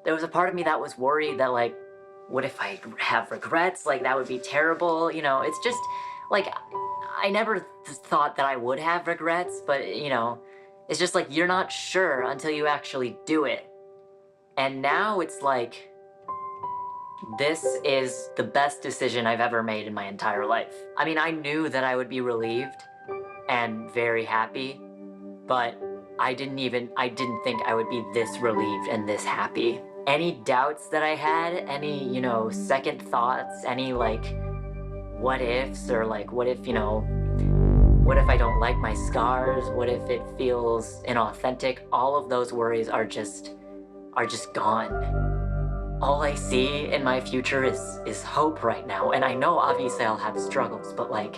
there was a part of me that was worried that, like, what if I have regrets? Like, that would be terrible. You know, it's just, like, I never thought that I would have regrets, but, you know, it's just like, you're not sure until you actually do it. And now it's like, this is the best decision I've ever made in my entire life. I mean, I knew that I would be relieved and very happy, but I didn't think I would be this relieved and this happy. Any doubts that I had, any, you know, second thoughts, any, like, what ifs, or like, what if, you know, what if I don't like my scars? What if it feels inauthentic? All of those worries are just gone. All I see in my future is hope right now. And I know obviously I'll have struggles, but like,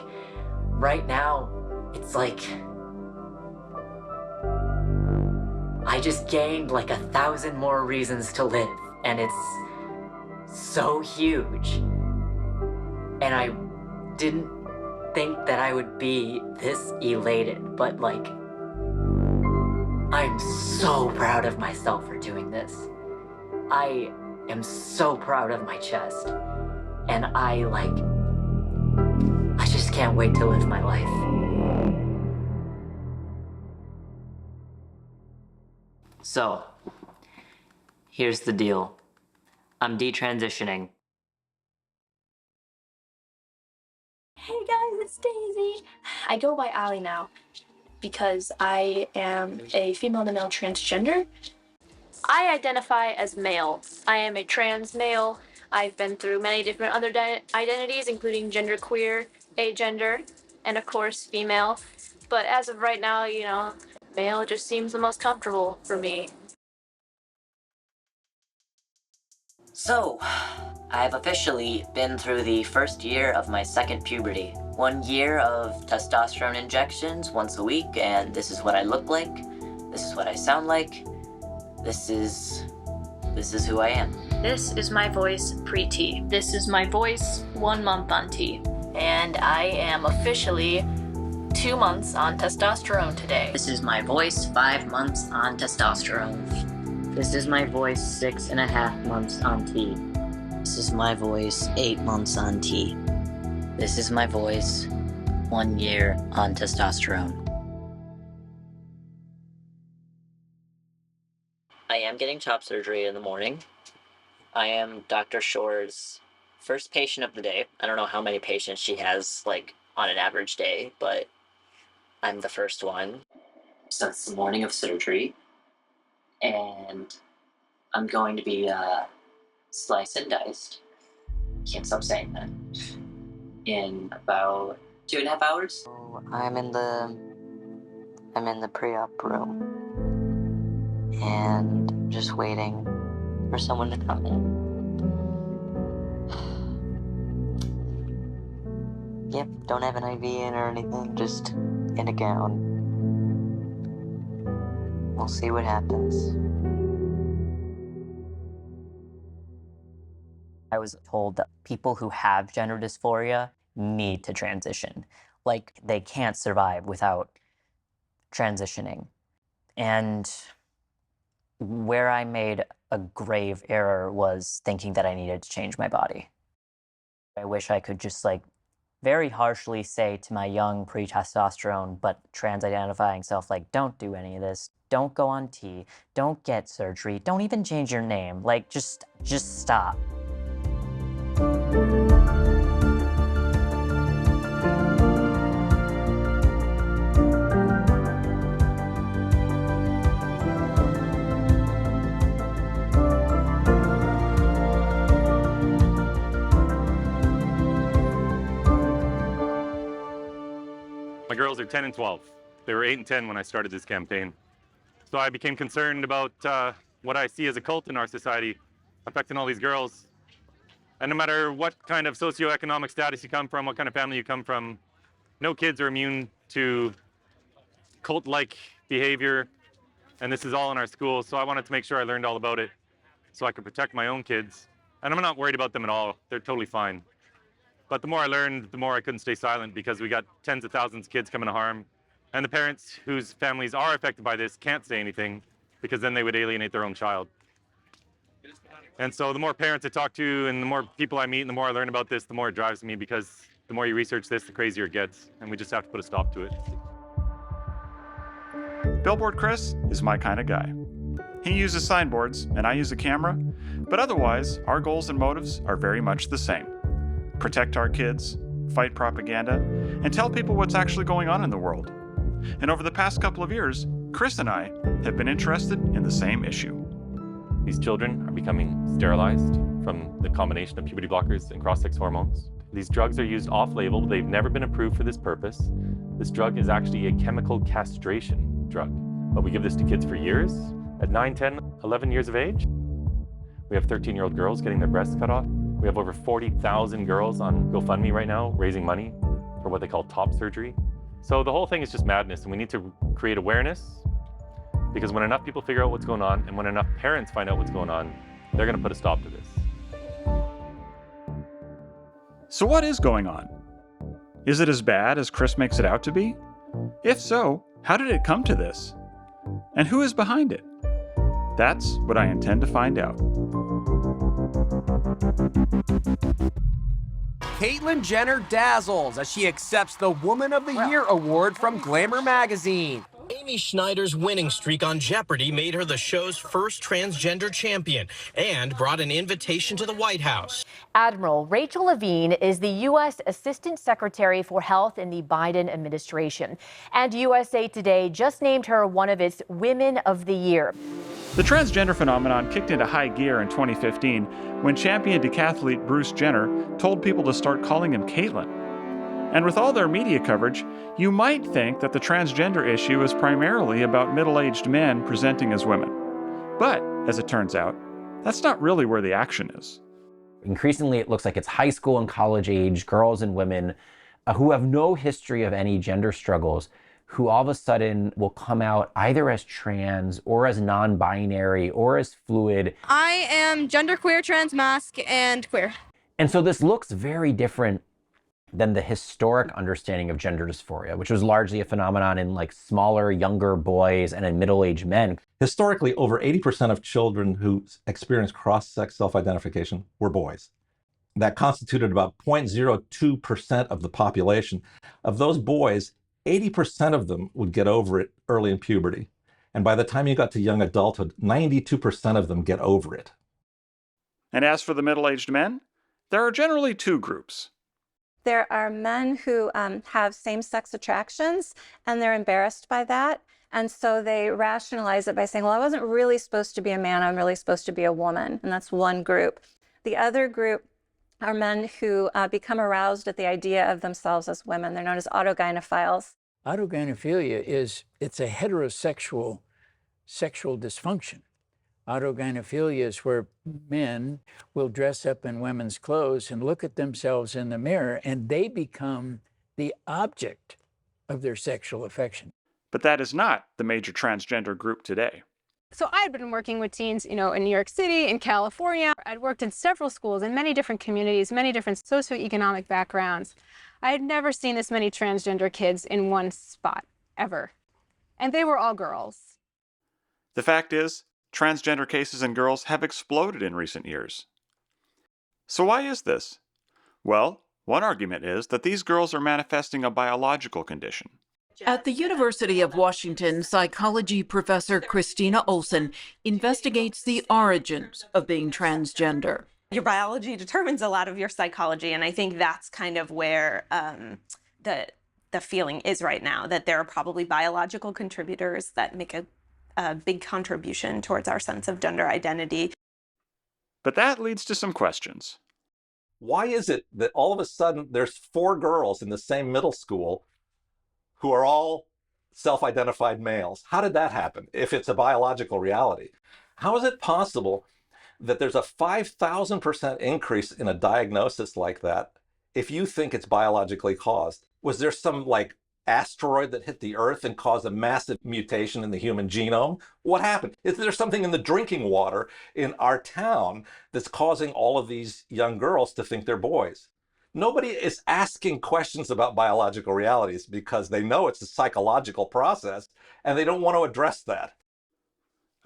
right now, it's like, I just gained like 1,000 more reasons to live, and it's so huge. And I didn't think that I would be this elated, but like, I'm so proud of myself for doing this. I am so proud of my chest, and I just can't wait to live my life. So, here's the deal. I'm detransitioning. Hey guys, it's Daisy. I go by Allie now because I am a female to male transgender. I identify as male. I am a trans male. I've been through many different other identities, including genderqueer, agender, and of course female. But as of right now, you know, male just seems the most comfortable for me. So, I've officially been through the first year of my second puberty. 1 year of testosterone injections once a week, and this is what I look like. This is what I sound like. This is who I am. This is my voice pre-T. This is my voice 1 month on T. And I am officially 2 months on testosterone today. This is my voice 5 months on testosterone. This is my voice 6.5 months on T. This is my voice 8 months on T. This is my voice 1 year on testosterone. I am getting top surgery in the morning. I am Dr. Shore's first patient of the day. I don't know how many patients she has, like, on an average day, but I'm the first one. So it's the morning of surgery, and I'm going to be sliced and diced. Can't stop saying that. In about 2.5 hours. So I'm in the pre-op room, and I'm just waiting for someone to come in. Yep, don't have an IV in or anything, just in a gown. We'll see what happens. I was told that people who have gender dysphoria need to transition. Like, they can't survive without transitioning. And where I made a grave error was thinking that I needed to change my body. I wish I could just, like, very harshly say to my young pre-testosterone but trans-identifying self, like, don't do any of this. Don't go on T. Don't get surgery. Don't even change your name. Like, just stop. My girls are 10 and 12. They were 8 and 10 when I started this campaign. So I became concerned about what I see as a cult in our society affecting all these girls. And no matter what kind of socioeconomic status you come from, what kind of family you come from, no kids are immune to cult-like behavior. And this is all in our schools, so I wanted to make sure I learned all about it so I could protect my own kids. And I'm not worried about them at all. They're totally fine. But the more I learned, the more I couldn't stay silent, because we got tens of thousands of kids coming to harm. And the parents whose families are affected by this can't say anything, because then they would alienate their own child. And so the more parents I talk to and the more people I meet and the more I learn about this, the more it drives me, because the more you research this, the crazier it gets. And we just have to put a stop to it. Billboard Chris is my kind of guy. He uses signboards and I use a camera, but otherwise, our goals and motives are very much the same. Protect our kids, fight propaganda, and tell people what's actually going on in the world. And over the past couple of years, Chris and I have been interested in the same issue. These children are becoming sterilized from the combination of puberty blockers and cross-sex hormones. These drugs are used off-label. They've never been approved for this purpose. This drug is actually a chemical castration drug. But we give this to kids for years. At 9, 10, 11 years of age, we have 13-year-old girls getting their breasts cut off. We have over 40,000 girls on GoFundMe right now raising money for what they call top surgery. So the whole thing is just madness, and we need to create awareness, because when enough people figure out what's going on and when enough parents find out what's going on, they're going to put a stop to this. So what is going on? Is it as bad as Chris makes it out to be? If so, how did it come to this? And who is behind it? That's what I intend to find out. Caitlyn Jenner dazzles as she accepts the Woman of the Year award from Glamour magazine. Amy Schneider's winning streak on Jeopardy made her the show's first transgender champion and brought an invitation to the White House. Admiral Rachel Levine is the U.S. Assistant Secretary for Health in the Biden administration. And USA Today just named her one of its Women of the Year. The transgender phenomenon kicked into high gear in 2015 when champion decathlete Bruce Jenner told people to start calling him Caitlyn. And with all their media coverage, you might think that the transgender issue is primarily about middle-aged men presenting as women. But, as it turns out, that's not really where the action is. Increasingly, it looks like it's high school and college age girls and women who have no history of any gender struggles, who all of a sudden will come out either as trans or as non-binary or as fluid. I am genderqueer, transmasc, and queer. And so this looks very different than the historic understanding of gender dysphoria, which was largely a phenomenon in like smaller, younger boys and in middle-aged men. Historically, over 80% of children who experienced cross-sex self-identification were boys. That constituted about 0.02% of the population. Of those boys, 80% of them would get over it early in puberty. And by the time you got to young adulthood, 92% of them get over it. And as for the middle-aged men, there are generally two groups. There are men who have same-sex attractions, and they're embarrassed by that. And so they rationalize it by saying, well, I wasn't really supposed to be a man, I'm really supposed to be a woman. And that's one group. The other group are men who become aroused at the idea of themselves as women. They're known as autogynephiles. Autogynephilia it's a heterosexual sexual dysfunction. Autogynephilia is where men will dress up in women's clothes and look at themselves in the mirror, and they become the object of their sexual affection. But that is not the major transgender group today. So I had been working with teens, in New York City, in California. I'd worked in several schools in many different communities, many different socioeconomic backgrounds. I had never seen this many transgender kids in one spot, ever. And they were all girls. The fact is, transgender cases in girls have exploded in recent years. So why is this? Well, one argument is that these girls are manifesting a biological condition. At the University of Washington, psychology professor Christina Olson investigates the origins of being transgender. Your biology determines a lot of your psychology, and I think that's kind of where the feeling is right now, that there are probably biological contributors that make a big contribution towards our sense of gender identity. But that leads to some questions. Why is it that all of a sudden there's 4 girls in the same middle school who are all self-identified males? How did that happen, if it's a biological reality? How is it possible that there's a 5,000% increase in a diagnosis like that if you think it's biologically caused? Was there some asteroid that hit the Earth and caused a massive mutation in the human genome? What happened? Is there something in the drinking water in our town that's causing all of these young girls to think they're boys? Nobody is asking questions about biological realities because they know it's a psychological process and they don't want to address that.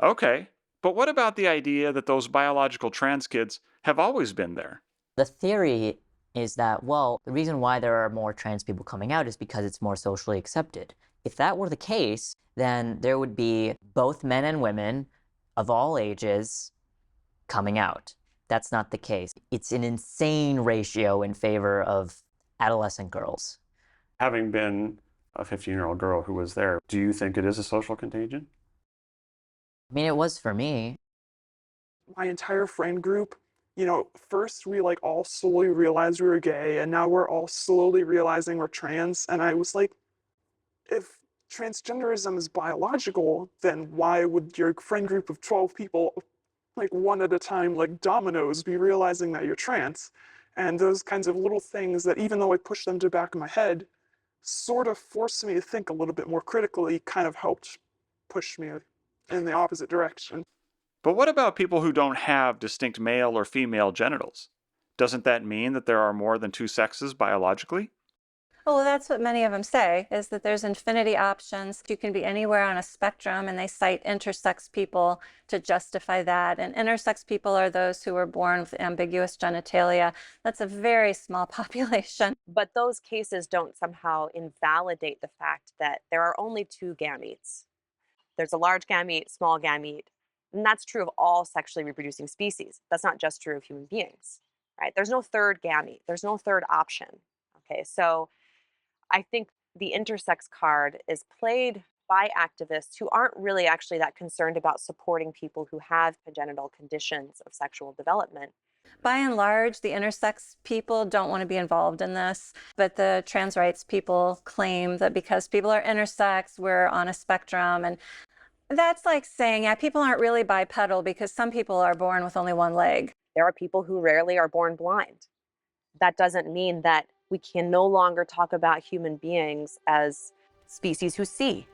Okay, But what about the idea that those biological trans kids have always been there? The theory is that, well, the reason why there are more trans people coming out is because it's more socially accepted. If that were the case, then there would be both men and women of all ages coming out. That's not the case. It's an insane ratio in favor of adolescent girls. Having been a 15-year-old girl who was there, do you think it is a social contagion? I mean, it was for me. My entire friend group, first we all slowly realized we were gay, and now we're all slowly realizing we're trans. And I was like, if transgenderism is biological, then why would your friend group of 12 people, one at a time, like dominoes, be realizing that you're trans? And those kinds of little things that, even though I pushed them to the back of my head, sort of forced me to think a little bit more critically, kind of helped push me in the opposite direction. But what about people who don't have distinct male or female genitals? Doesn't that mean that there are more than two sexes biologically? Well, that's what many of them say, is that there's infinity options. You can be anywhere on a spectrum, and they cite intersex people to justify that. And intersex people are those who were born with ambiguous genitalia. That's a very small population. But those cases don't somehow invalidate the fact that there are only two gametes. There's a large gamete, small gamete, and that's true of all sexually reproducing species. That's not just true of human beings, right? There's no third gamete. There's no third option. Okay, so I think the intersex card is played by activists who aren't really actually that concerned about supporting people who have congenital conditions of sexual development. By and large, the intersex people don't want to be involved in this, but the trans rights people claim that because people are intersex, we're on a spectrum. And that's like saying, yeah, people aren't really bipedal because some people are born with only one leg. There are people who rarely are born blind. That doesn't mean that we can no longer talk about human beings as species who see.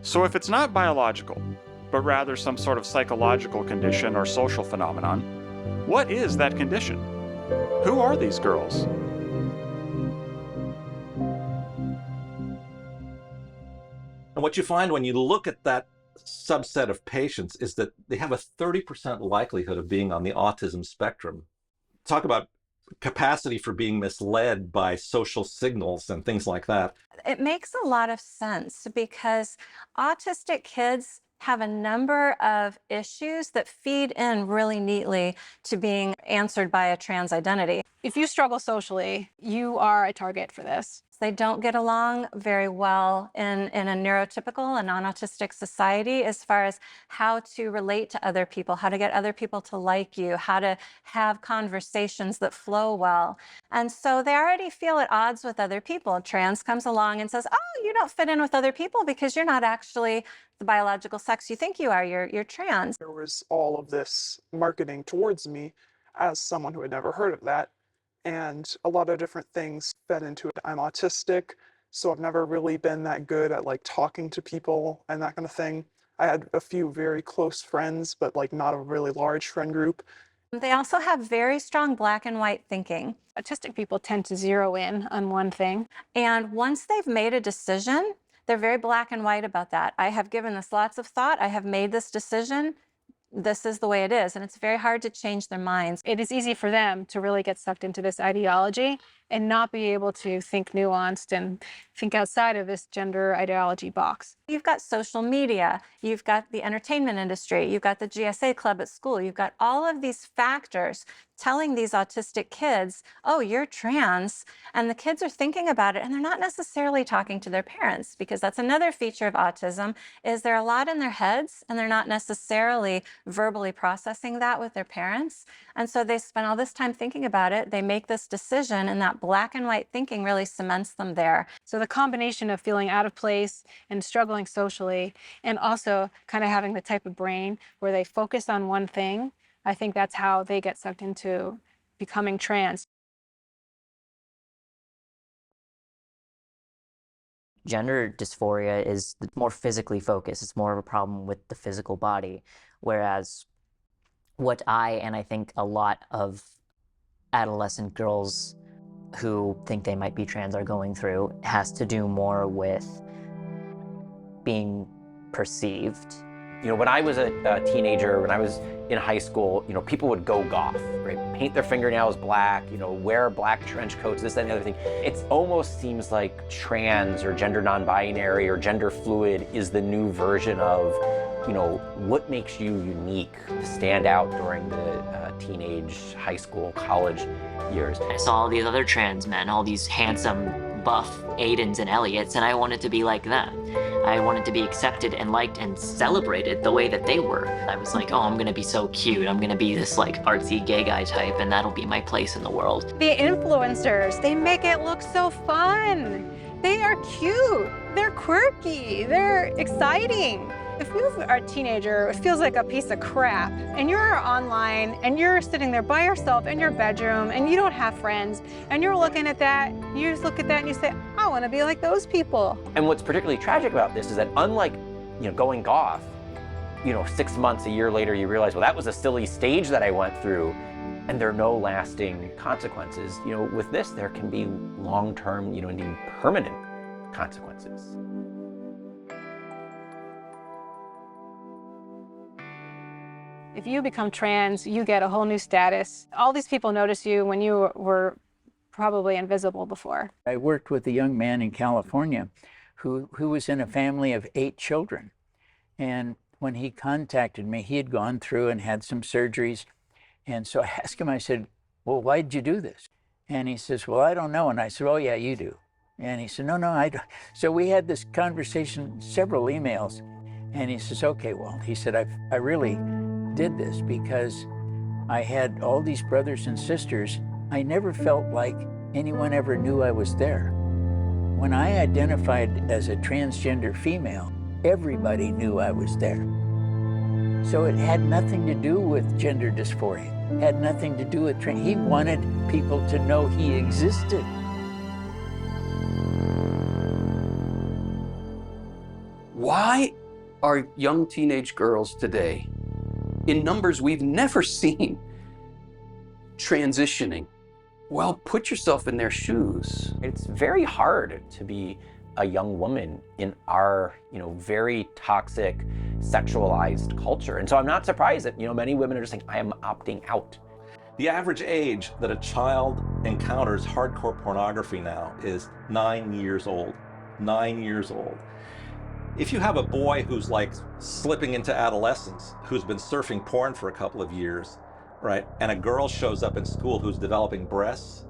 So if it's not biological, but rather some sort of psychological condition or social phenomenon, what is that condition? Who are these girls? And what you find when you look at that subset of patients is that they have a 30% likelihood of being on the autism spectrum. Talk about capacity for being misled by social signals and things like that. It makes a lot of sense because autistic kids have a number of issues that feed in really neatly to being answered by a trans identity. If you struggle socially, you are a target for this. They don't get along very well in a neurotypical and non-autistic society as far as how to relate to other people, how to get other people to like you, how to have conversations that flow well. And so they already feel at odds with other people. Trans comes along and says, oh, you don't fit in with other people because you're not actually the biological sex you think you are, you're trans. There was all of this marketing towards me as someone who had never heard of that. And a lot of different things fed into it. I'm autistic, so I've never really been that good at talking to people and that kind of thing. I had a few very close friends, but not a really large friend group. They also have very strong black and white thinking. Autistic people tend to zero in on one thing. And once they've made a decision, they're very black and white about that. I have given this lots of thought. I have made this decision. This is the way it is, and it's very hard to change their minds. It is easy for them to really get sucked into this ideology and not be able to think nuanced and think outside of this gender ideology box. You've got social media, you've got the entertainment industry, you've got the GSA club at school, you've got all of these factors telling these autistic kids, oh, you're trans, and the kids are thinking about it, and they're not necessarily talking to their parents, because that's another feature of autism, is they're a lot in their heads, and they're not necessarily verbally processing that with their parents. And so they spend all this time thinking about it, they make this decision, and that black and white thinking really cements them there. So the combination of feeling out of place and struggling socially, and also kind of having the type of brain where they focus on one thing, I think that's how they get sucked into becoming trans. Gender dysphoria is more physically focused. It's more of a problem with the physical body, whereas what and I think a lot of adolescent girls who think they might be trans are going through has to do more with being perceived. You know, when I was a teenager, when I was in high school, you know, people would go goth, right? Paint their fingernails black, you know, wear black trench coats, this, that, and the other thing. It almost seems like trans or gender non-binary or gender fluid is the new version of, you know, what makes you unique to stand out during the teenage, high school, college years. I saw all these other trans men, all these handsome, buff Aidens and Elliots, and I wanted to be like them. I wanted to be accepted and liked and celebrated the way that they were. I was like, oh, I'm gonna be so cute. I'm gonna be this like artsy gay guy type, and that'll be my place in the world. The influencers, they make it look so fun. They are cute, they're quirky, they're exciting. If you are a teenager, it feels like a piece of crap, and you're online, and you're sitting there by yourself in your bedroom, and you don't have friends, and you're looking at that, you just look at that and you say, I want to be like those people. And what's particularly tragic about this is that unlike, you know, going goth, you know, 6 months, a year later, you realize, well, that was a silly stage that I went through, and there are no lasting consequences. You know, with this, there can be long-term, you know, indeed permanent consequences. If you become trans, you get a whole new status. All these people notice you when you were probably invisible before. I worked with a young man in California who was in a family of 8 children. And when he contacted me, he had gone through and had some surgeries. And so I asked him, I said, well, why did you do this? And he says, well, I don't know. And I said, oh, yeah, you do. And he said, no, I don't. So we had this conversation, several emails. And he says, okay, Walt, he said, I really did this because I had all these brothers and sisters. I never felt like anyone ever knew I was there. When I identified as a transgender female, everybody knew I was there. So it had nothing to do with gender dysphoria. It had nothing to do with he wanted people to know he existed. Why are young teenage girls today, in numbers we've never seen, transitioning? Well, put yourself in their shoes. It's very hard to be a young woman in our, you know, very toxic, sexualized culture. And so I'm not surprised that, you know, many women are just saying, I am opting out. The average age that a child encounters hardcore pornography now is 9 years old. 9 years old. If you have a boy who's like slipping into adolescence, who's been surfing porn for a couple of years, right, and a girl shows up in school who's developing breasts,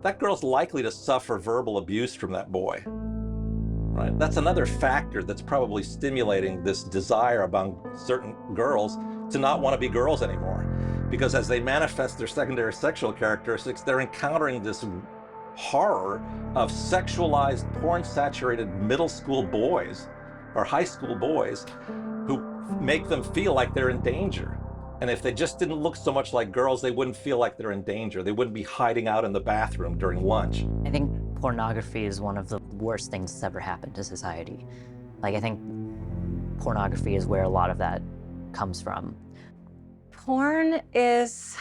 that girl's likely to suffer verbal abuse from that boy, right? That's another factor that's probably stimulating this desire among certain girls to not want to be girls anymore. Because as they manifest their secondary sexual characteristics, they're encountering this horror of sexualized, porn-saturated middle school boys or high school boys who make them feel like they're in danger. And if they just didn't look so much like girls, they wouldn't feel like they're in danger. They wouldn't be hiding out in the bathroom during lunch. I think pornography is one of the worst things that's ever happened to society. Like, I think pornography is where a lot of that comes from. Porn is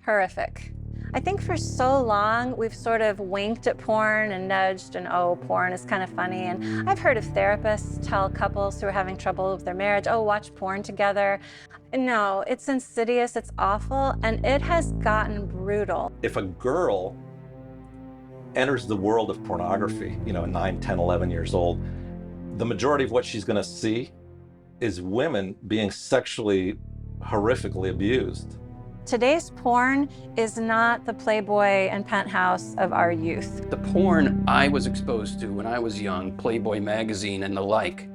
horrific. I think for so long we've sort of winked at porn and nudged and, oh, porn is kind of funny. And I've heard of therapists tell couples who are having trouble with their marriage, oh, watch porn together. No, it's insidious, it's awful, and it has gotten brutal. If a girl enters the world of pornography, you know, 9, 10, 11 years old, the majority of what she's going to see is women being sexually horrifically abused. Today's porn is not the Playboy and Penthouse of our youth. The porn I was exposed to when I was young, Playboy magazine and the like,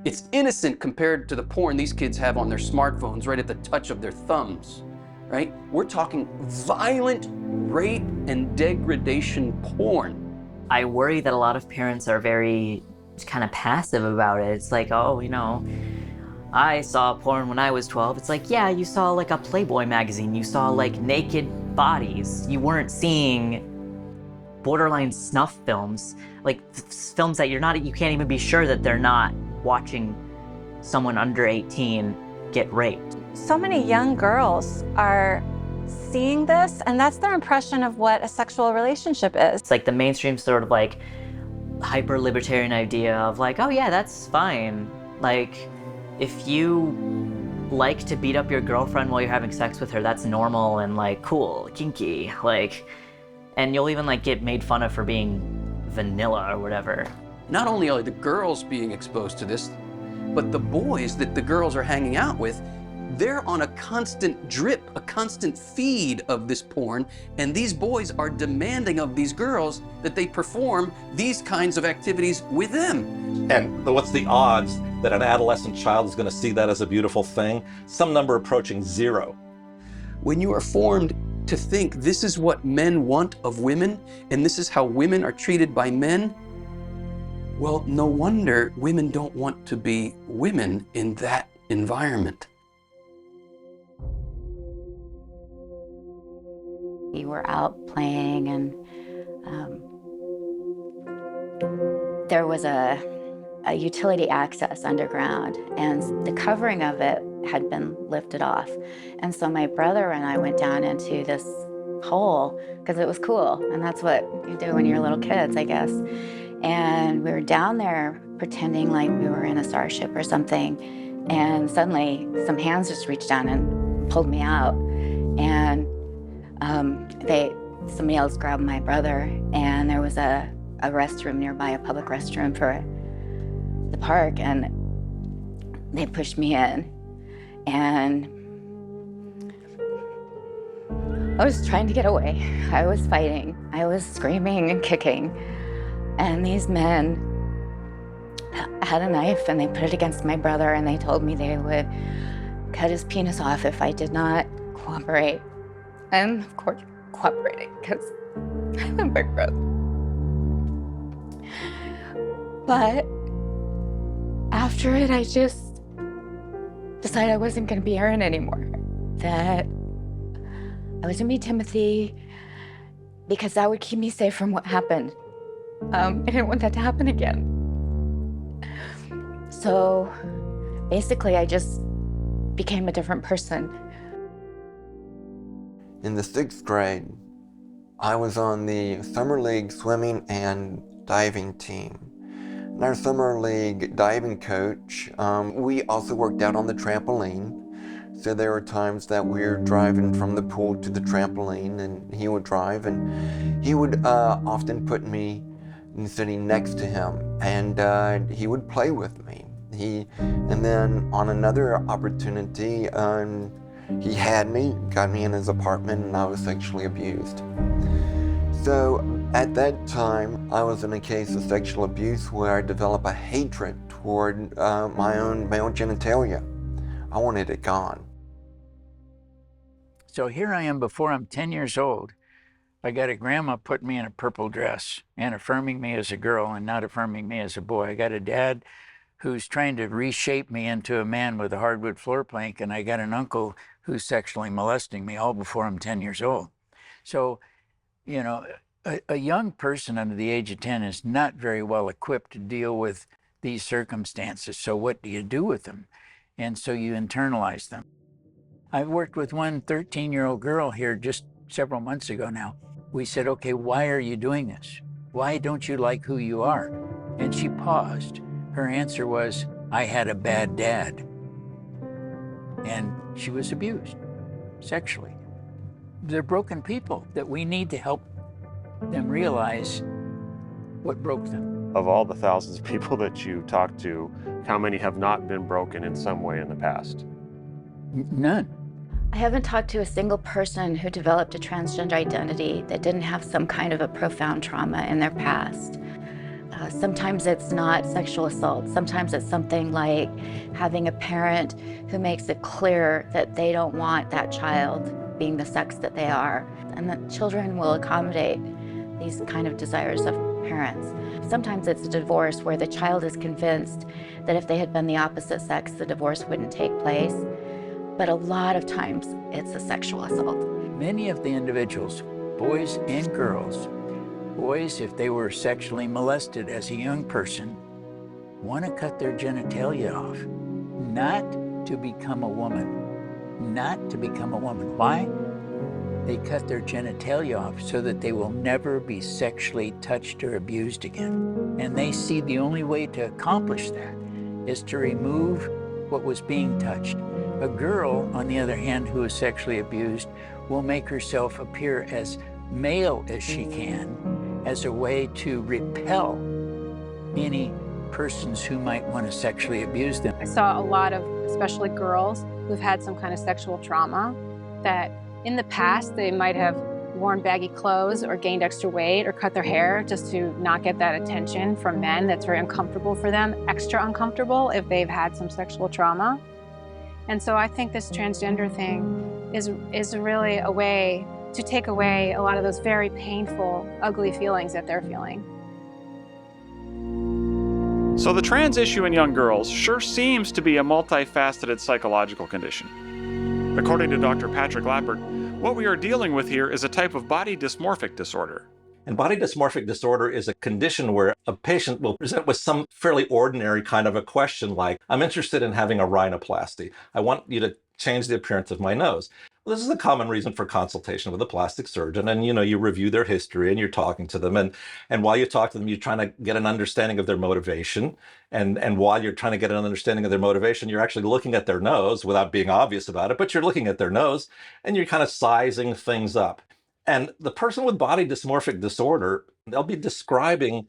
it's innocent compared to the porn these kids have on their smartphones right at the touch of their thumbs, right? We're talking violent rape and degradation porn. I worry that a lot of parents are very kind of passive about it. It's like, oh, you know, I saw porn when I was 12. It's like, yeah, you saw like a Playboy magazine. You saw like naked bodies. You weren't seeing borderline snuff films, like films that you can't even be sure that they're not watching someone under 18 get raped. So many young girls are seeing this, and that's their impression of what a sexual relationship is. It's like the mainstream sort of like hyper-libertarian idea of like, oh yeah, that's fine. Like, if you like to beat up your girlfriend while you're having sex with her, that's normal and like cool, kinky, like, and you'll even like get made fun of for being vanilla or whatever. Not only are the girls being exposed to this, but the boys that the girls are hanging out with, they're on a constant drip, a constant feed of this porn, and these boys are demanding of these girls that they perform these kinds of activities with them. And what's the odds that an adolescent child is going to see that as a beautiful thing? Some number approaching 0. When you are formed to think this is what men want of women, and this is how women are treated by men, well, no wonder women don't want to be women in that environment. We were out playing, and there was a utility access underground, and the covering of it had been lifted off. And so my brother and I went down into this hole because it was cool, and that's what you do when you're little kids, I guess. And we were down there pretending like we were in a starship or something, and suddenly some hands just reached down and pulled me out, and somebody else grabbed my brother, and there was a restroom nearby, a public restroom for the park, and they pushed me in, and I was trying to get away. I was fighting. I was screaming and kicking, and these men had a knife, and they put it against my brother, and they told me they would cut his penis off if I did not cooperate. And of course, cooperating because I love my brother. But after it, I just decided I wasn't going to be Erin anymore. That I was going to be Timothy because that would keep me safe from what happened. I didn't want that to happen again. So basically, I just became a different person. In the 6th grade, I was on the Summer League swimming and diving team. And our Summer League diving coach, we also worked out on the trampoline. So there were times that we were driving from the pool to the trampoline, and he would drive, and he would often put me sitting next to him, and he would play with me. And then on another opportunity, he had me, got me in his apartment, and I was sexually abused. So at that time, I was in a case of sexual abuse where I developed a hatred toward my own male genitalia. I wanted it gone. So here I am before I'm 10 years old. I got a grandma putting me in a purple dress and affirming me as a girl and not affirming me as a boy. I got a dad who's trying to reshape me into a man with a hardwood floor plank, and I got an uncle who's sexually molesting me all before I'm 10 years old. So, you know, a young person under the age of 10 is not very well equipped to deal with these circumstances. So what do you do with them? And so you internalize them. I worked with one 13-year-old girl here just several months ago now. We said, okay, why are you doing this? Why don't you like who you are? And she paused. Her answer was, I had a bad dad. And she was abused sexually. They're broken people that we need to help them realize what broke them. Of all the thousands of people that you talk to, how many have not been broken in some way in the past? None. I haven't talked to a single person who developed a transgender identity that didn't have some kind of a profound trauma in their past. Sometimes it's not sexual assault. Sometimes it's something like having a parent who makes it clear that they don't want that child being the sex that they are, and that children will accommodate these kind of desires of parents. Sometimes it's a divorce where the child is convinced that if they had been the opposite sex, the divorce wouldn't take place. But a lot of times it's a sexual assault. Many of the individuals, boys and girls, boys, if they were sexually molested as a young person, want to cut their genitalia off, not to become a woman, not to become a woman. Why? They cut their genitalia off so that they will never be sexually touched or abused again. And they see the only way to accomplish that is to remove what was being touched. A girl, on the other hand, who is sexually abused will make herself appear as male as she can as a way to repel any persons who might want to sexually abuse them. I saw a lot of, especially girls, who've had some kind of sexual trauma, that in the past they might have worn baggy clothes or gained extra weight or cut their hair just to not get that attention from men that's very uncomfortable for them, extra uncomfortable if they've had some sexual trauma. And so I think this transgender thing is really a way to take away a lot of those very painful, ugly feelings that they're feeling. So the trans issue in young girls sure seems to be a multifaceted psychological condition. According to Dr. Patrick Lappert, what we are dealing with here is a type of body dysmorphic disorder. And body dysmorphic disorder is a condition where a patient will present with some fairly ordinary kind of a question like, I'm interested in having a rhinoplasty. I want you to change the appearance of my nose. Well, this is a common reason for consultation with a plastic surgeon. And, you review their history and you're talking to them. And while you talk to them, you're trying to get an understanding of their motivation. And while you're trying to get an understanding of their motivation, you're actually looking at their nose without being obvious about it, but you're looking at their nose and you're kind of sizing things up. And the person with body dysmorphic disorder, they'll be describing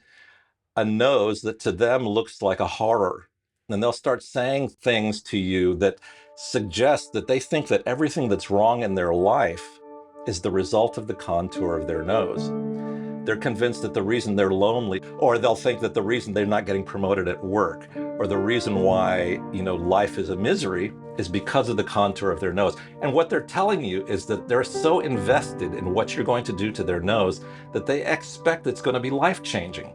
a nose that to them looks like a horror. And they'll start saying things to you that suggest that they think that everything that's wrong in their life is the result of the contour of their nose. They're convinced that the reason they're lonely, or they'll think that the reason they're not getting promoted at work, or the reason why, life is a misery is because of the contour of their nose. And what they're telling you is that they're so invested in what you're going to do to their nose that they expect it's going to be life-changing.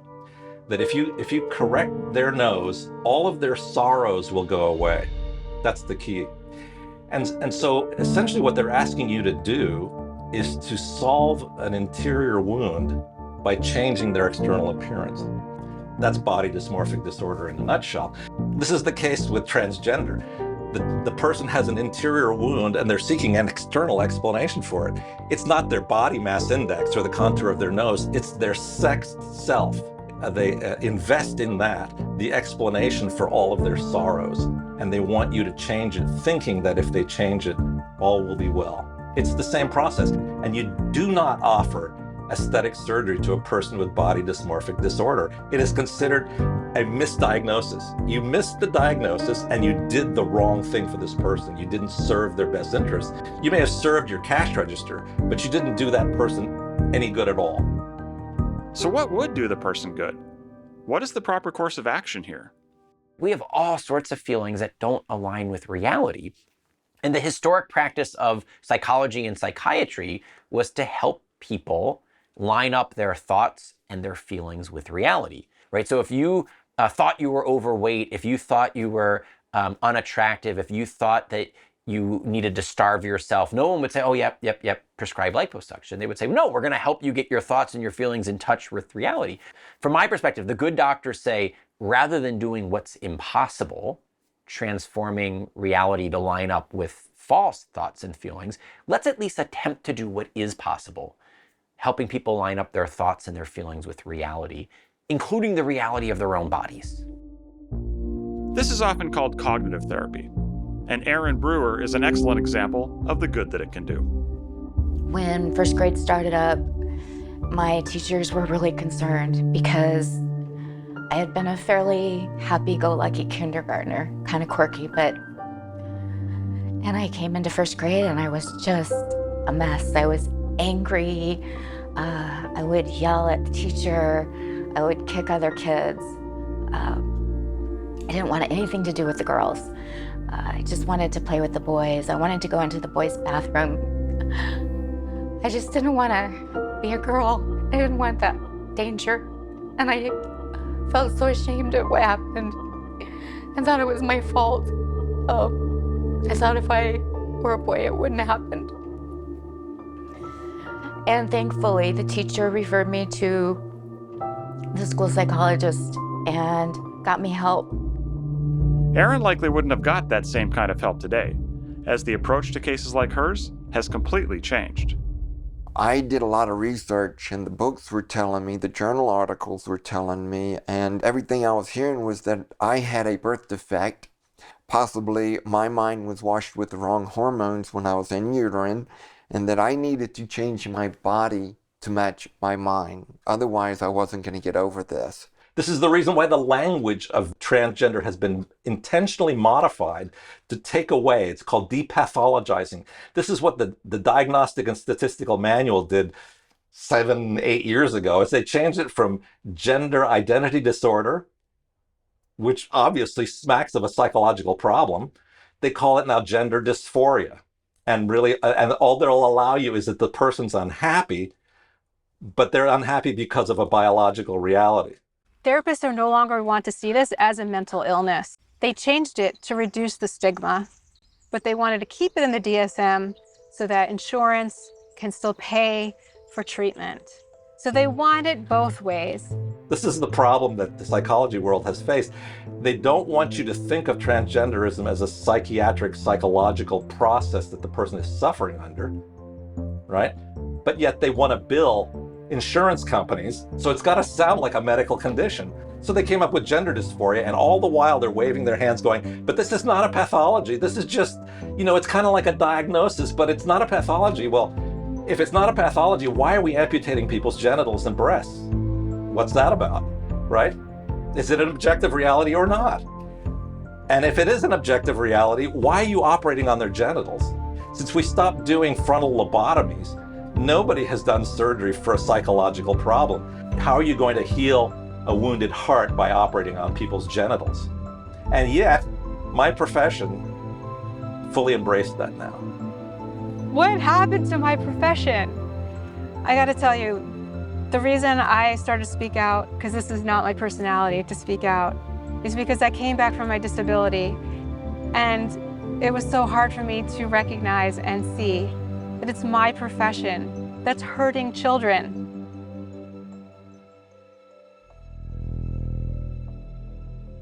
That if you correct their nose, all of their sorrows will go away. That's the key. And so essentially what they're asking you to do is to solve an interior wound by changing their external appearance. That's body dysmorphic disorder in a nutshell. This is the case with transgender. The person has an interior wound and they're seeking an external explanation for it. It's not their body mass index or the contour of their nose, it's their sexed self. They invest in that, the explanation for all of their sorrows, and they want you to change it, thinking that if they change it, all will be well. It's the same process, and you do not offer aesthetic surgery to a person with body dysmorphic disorder. It is considered a misdiagnosis. You missed the diagnosis and you did the wrong thing for this person. You didn't serve their best interest. You may have served your cash register, but you didn't do that person any good at all. So what would do the person good? What is the proper course of action here? We have all sorts of feelings that don't align with reality. And the historic practice of psychology and psychiatry was to help people line up their thoughts and their feelings with reality, right? So if you thought you were overweight, if you thought you were unattractive, if you thought that you needed to starve yourself, no one would say, oh, yep, prescribe liposuction. They would say, no, we're going to help you get your thoughts and your feelings in touch with reality. From my perspective, the good doctors say, rather than doing what's impossible, transforming reality to line up with false thoughts and feelings, let's at least attempt to do what is possible, helping people line up their thoughts and their feelings with reality, including the reality of their own bodies. This is often called cognitive therapy, and Erin Brewer is an excellent example of the good that it can do. When first grade started up, my teachers were really concerned because I had been a fairly happy-go-lucky kindergartner, kind of quirky, and I came into first grade and I was just a mess. I was angry, I would yell at the teacher, I would kick other kids. I didn't want anything to do with the girls. I just wanted to play with the boys. I wanted to go into the boys' bathroom. I just didn't want to be a girl. I didn't want that danger. And I felt so ashamed of what happened. I thought it was my fault. I thought if I were a boy, it wouldn't have happened. And thankfully, the teacher referred me to the school psychologist and got me help. Erin likely wouldn't have got that same kind of help today, as the approach to cases like hers has completely changed. I did a lot of research, and the books were telling me, the journal articles were telling me, and everything I was hearing was that I had a birth defect Possibly my mind was washed with the wrong hormones when I was in utero, and that I needed to change my body to match my mind. Otherwise, I wasn't going to get over this. This is the reason why the language of transgender has been intentionally modified to take away. It's called depathologizing. This is what the Diagnostic and Statistical Manual did 7-8 years ago. Is they changed it from gender identity disorder, which obviously smacks of a psychological problem. They call it now gender dysphoria. And really, and all they'll allow you is that the person's unhappy, but they're unhappy because of a biological reality. Therapists are no longer want to see this as a mental illness. They changed it to reduce the stigma, but they wanted to keep it in the DSM so that insurance can still pay for treatment. So they want it both ways. This is the problem that the psychology world has faced. They don't want you to think of transgenderism as a psychiatric, psychological process that the person is suffering under, right? But yet they want to bill insurance companies, so it's got to sound like a medical condition. So they came up with gender dysphoria, and all the while they're waving their hands going, but this is not a pathology. This is just, it's kind of like a diagnosis, but it's not a pathology. Well, if it's not a pathology, why are we amputating people's genitals and breasts? What's that about, right? Is it an objective reality or not? And if it is an objective reality, why are you operating on their genitals? Since we stopped doing frontal lobotomies, nobody has done surgery for a psychological problem. How are you going to heal a wounded heart by operating on people's genitals? And yet, my profession fully embraced that now. What happened to my profession? I gotta tell you, the reason I started to speak out, because this is not my personality to speak out, is because I came back from my disability, and it was so hard for me to recognize and see that it's my profession that's hurting children.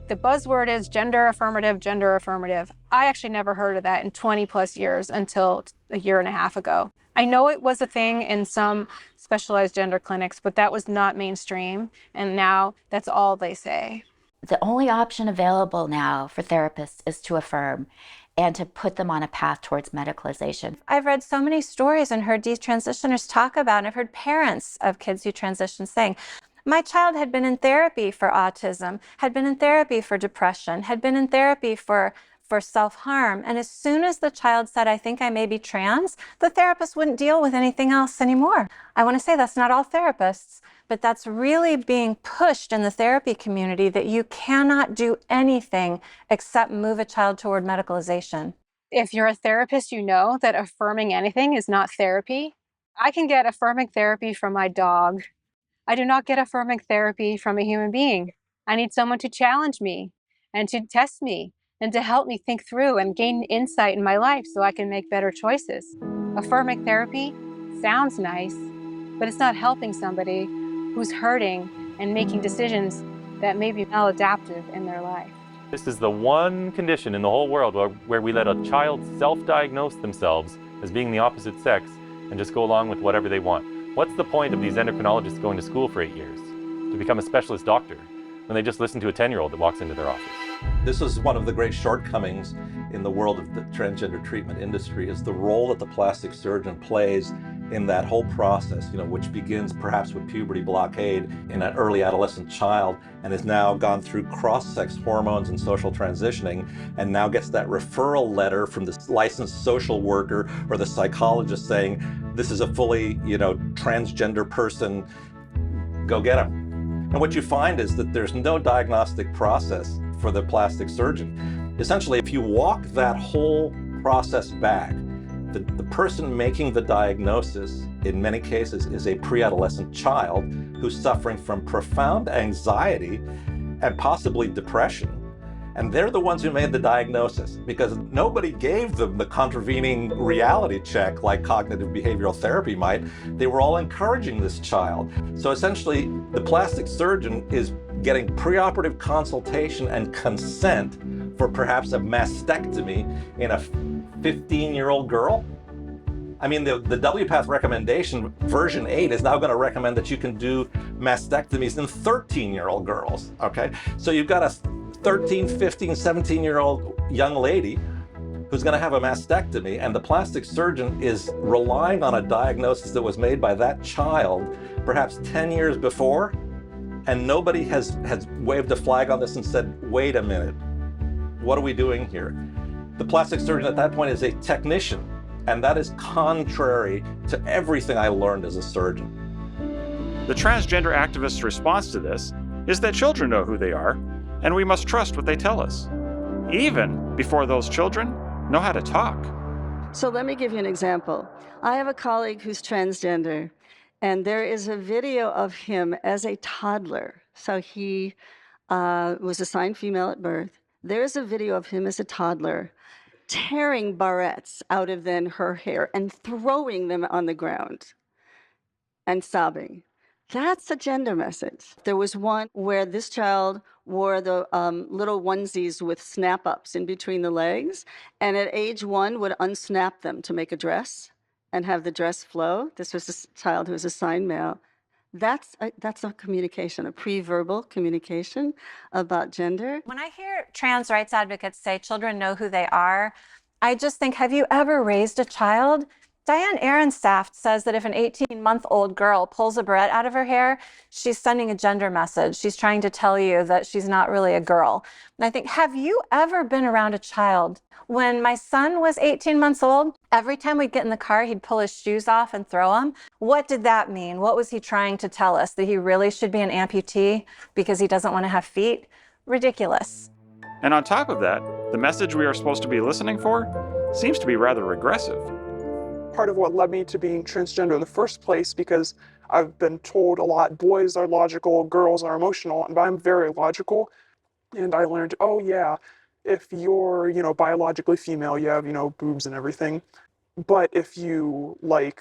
The buzzword is gender affirmative, gender affirmative. I actually never heard of that in 20 plus years until a year and a half ago. I know it was a thing in some specialized gender clinics, but that was not mainstream. And now that's all they say. The only option available now for therapists is to affirm and to put them on a path towards medicalization. I've read so many stories and heard detransitioners talk about, and I've heard parents of kids who transition saying, my child had been in therapy for autism, had been in therapy for depression, had been in therapy for self-harm. And as soon as the child said, I think I may be trans, the therapist wouldn't deal with anything else anymore. I want to say that's not all therapists, but that's really being pushed in the therapy community, that you cannot do anything except move a child toward medicalization. If you're a therapist, you know that affirming anything is not therapy. I can get affirming therapy from my dog. I do not get affirming therapy from a human being. I need someone to challenge me and to test me and to help me think through and gain insight in my life so I can make better choices. Affirming therapy sounds nice, but it's not helping somebody who's hurting and making decisions that may be maladaptive in their life. This is the one condition in the whole world where we let a child self-diagnose themselves as being the opposite sex and just go along with whatever they want. What's the point of these endocrinologists going to school for 8 years to become a specialist doctor when they just listen to a 10-year-old that walks into their office? This is one of the great shortcomings in the world of the transgender treatment industry, is the role that the plastic surgeon plays in that whole process, which begins perhaps with puberty blockade in an early adolescent child and has now gone through cross-sex hormones and social transitioning, and now gets that referral letter from the licensed social worker or the psychologist saying, this is a fully, transgender person, go get him. And what you find is that there's no diagnostic process for the plastic surgeon. Essentially, if you walk that whole process back, the person making the diagnosis, in many cases, is a pre-adolescent child who's suffering from profound anxiety and possibly depression. And they're the ones who made the diagnosis because nobody gave them the contravening reality check like cognitive behavioral therapy might. They were all encouraging this child. So essentially, the plastic surgeon is getting preoperative consultation and consent for perhaps a mastectomy in a 15-year-old girl. I mean, the WPATH recommendation, version 8, is now going to recommend that you can do mastectomies in 13-year-old girls, okay? So you've got a 13, 15, 17-year-old young lady who's going to have a mastectomy, and the plastic surgeon is relying on a diagnosis that was made by that child perhaps 10 years before, and nobody has waved a flag on this and said, wait a minute, what are we doing here? The plastic surgeon at that point is a technician, and that is contrary to everything I learned as a surgeon. The transgender activists' response to this is that children know who they are, and we must trust what they tell us, even before those children know how to talk. So let me give you an example. I have a colleague who's transgender, and there is a video of him as a toddler. So he was assigned female at birth. There's a video of him as a toddler tearing barrettes out of then her hair and throwing them on the ground and sobbing. That's a gender message. There was one where this child wore the little onesies with snap-ups in between the legs, and at age 1 would unsnap them to make a dress and have the dress flow. This was a child who was assigned male. That's a communication, a pre-verbal communication about gender. When I hear trans rights advocates say children know who they are, I just think, have you ever raised a child? Diane Ehrensaft says that if an 18-month-old girl pulls a barrette out of her hair, she's sending a gender message. She's trying to tell you that she's not really a girl. And I think, have you ever been around a child? When my son was 18 months old, every time we'd get in the car, he'd pull his shoes off and throw them. What did that mean? What was he trying to tell us? That he really should be an amputee because he doesn't want to have feet? Ridiculous. And on top of that, the message we are supposed to be listening for seems to be rather regressive. Part of what led me to being transgender in the first place, because I've been told a lot, boys are logical, girls are emotional, and I'm very logical. And I learned, oh yeah, if you're, biologically female, you have, boobs and everything. But if you like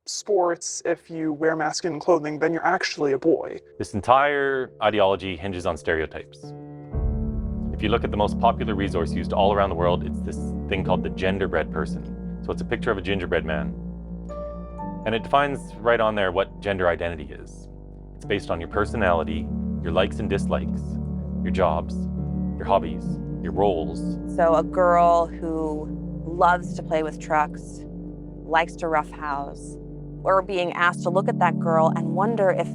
sports, if you wear masculine clothing, then you're actually a boy. This entire ideology hinges on stereotypes. If you look at the most popular resource used all around the world, it's this thing called the genderbread person. So it's a picture of a gingerbread man. And it defines right on there what gender identity is. It's based on your personality, your likes and dislikes, your jobs, your hobbies, your roles. So a girl who loves to play with trucks, likes to roughhouse, or being asked to look at that girl and wonder if,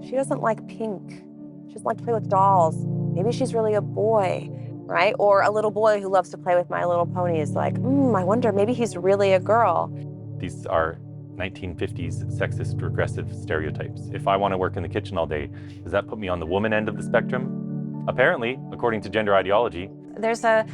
she doesn't like pink. She doesn't like to play with dolls. Maybe she's really a boy. Right? Or a little boy who loves to play with My Little Pony is like, I wonder, maybe he's really a girl. These are 1950s sexist regressive stereotypes. If I want to work in the kitchen all day, does that put me on the woman end of the spectrum? Apparently, according to gender ideology. There's a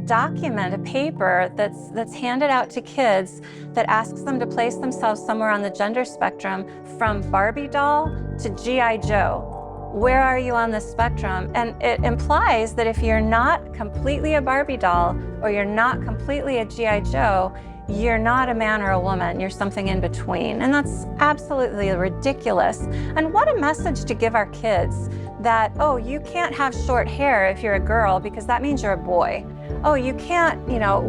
document, a paper that's handed out to kids that asks them to place themselves somewhere on the gender spectrum from Barbie doll to G.I. Joe. Where are you on the spectrum? And it implies that if you're not completely a Barbie doll or you're not completely a G.I. Joe, you're not a man or a woman, you're something in between. And that's absolutely ridiculous. And what a message to give our kids that, oh, you can't have short hair if you're a girl because that means you're a boy. Oh, you can't,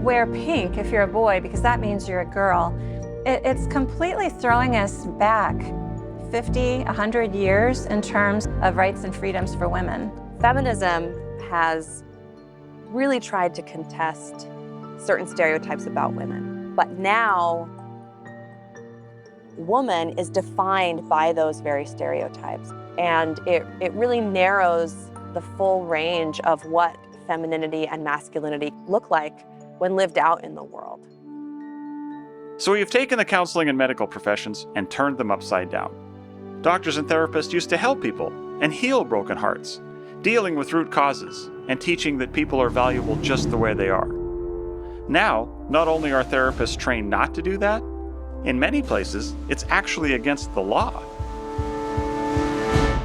wear pink if you're a boy because that means you're a girl. It's completely throwing us back 50, 100 years in terms of rights and freedoms for women. Feminism has really tried to contest certain stereotypes about women. But now, woman is defined by those very stereotypes. And it really narrows the full range of what femininity and masculinity look like when lived out in the world. So we've taken the counseling and medical professions and turned them upside down. Doctors and therapists used to help people and heal broken hearts, dealing with root causes and teaching that people are valuable just the way they are. Now, not only are therapists trained not to do that, in many places, it's actually against the law.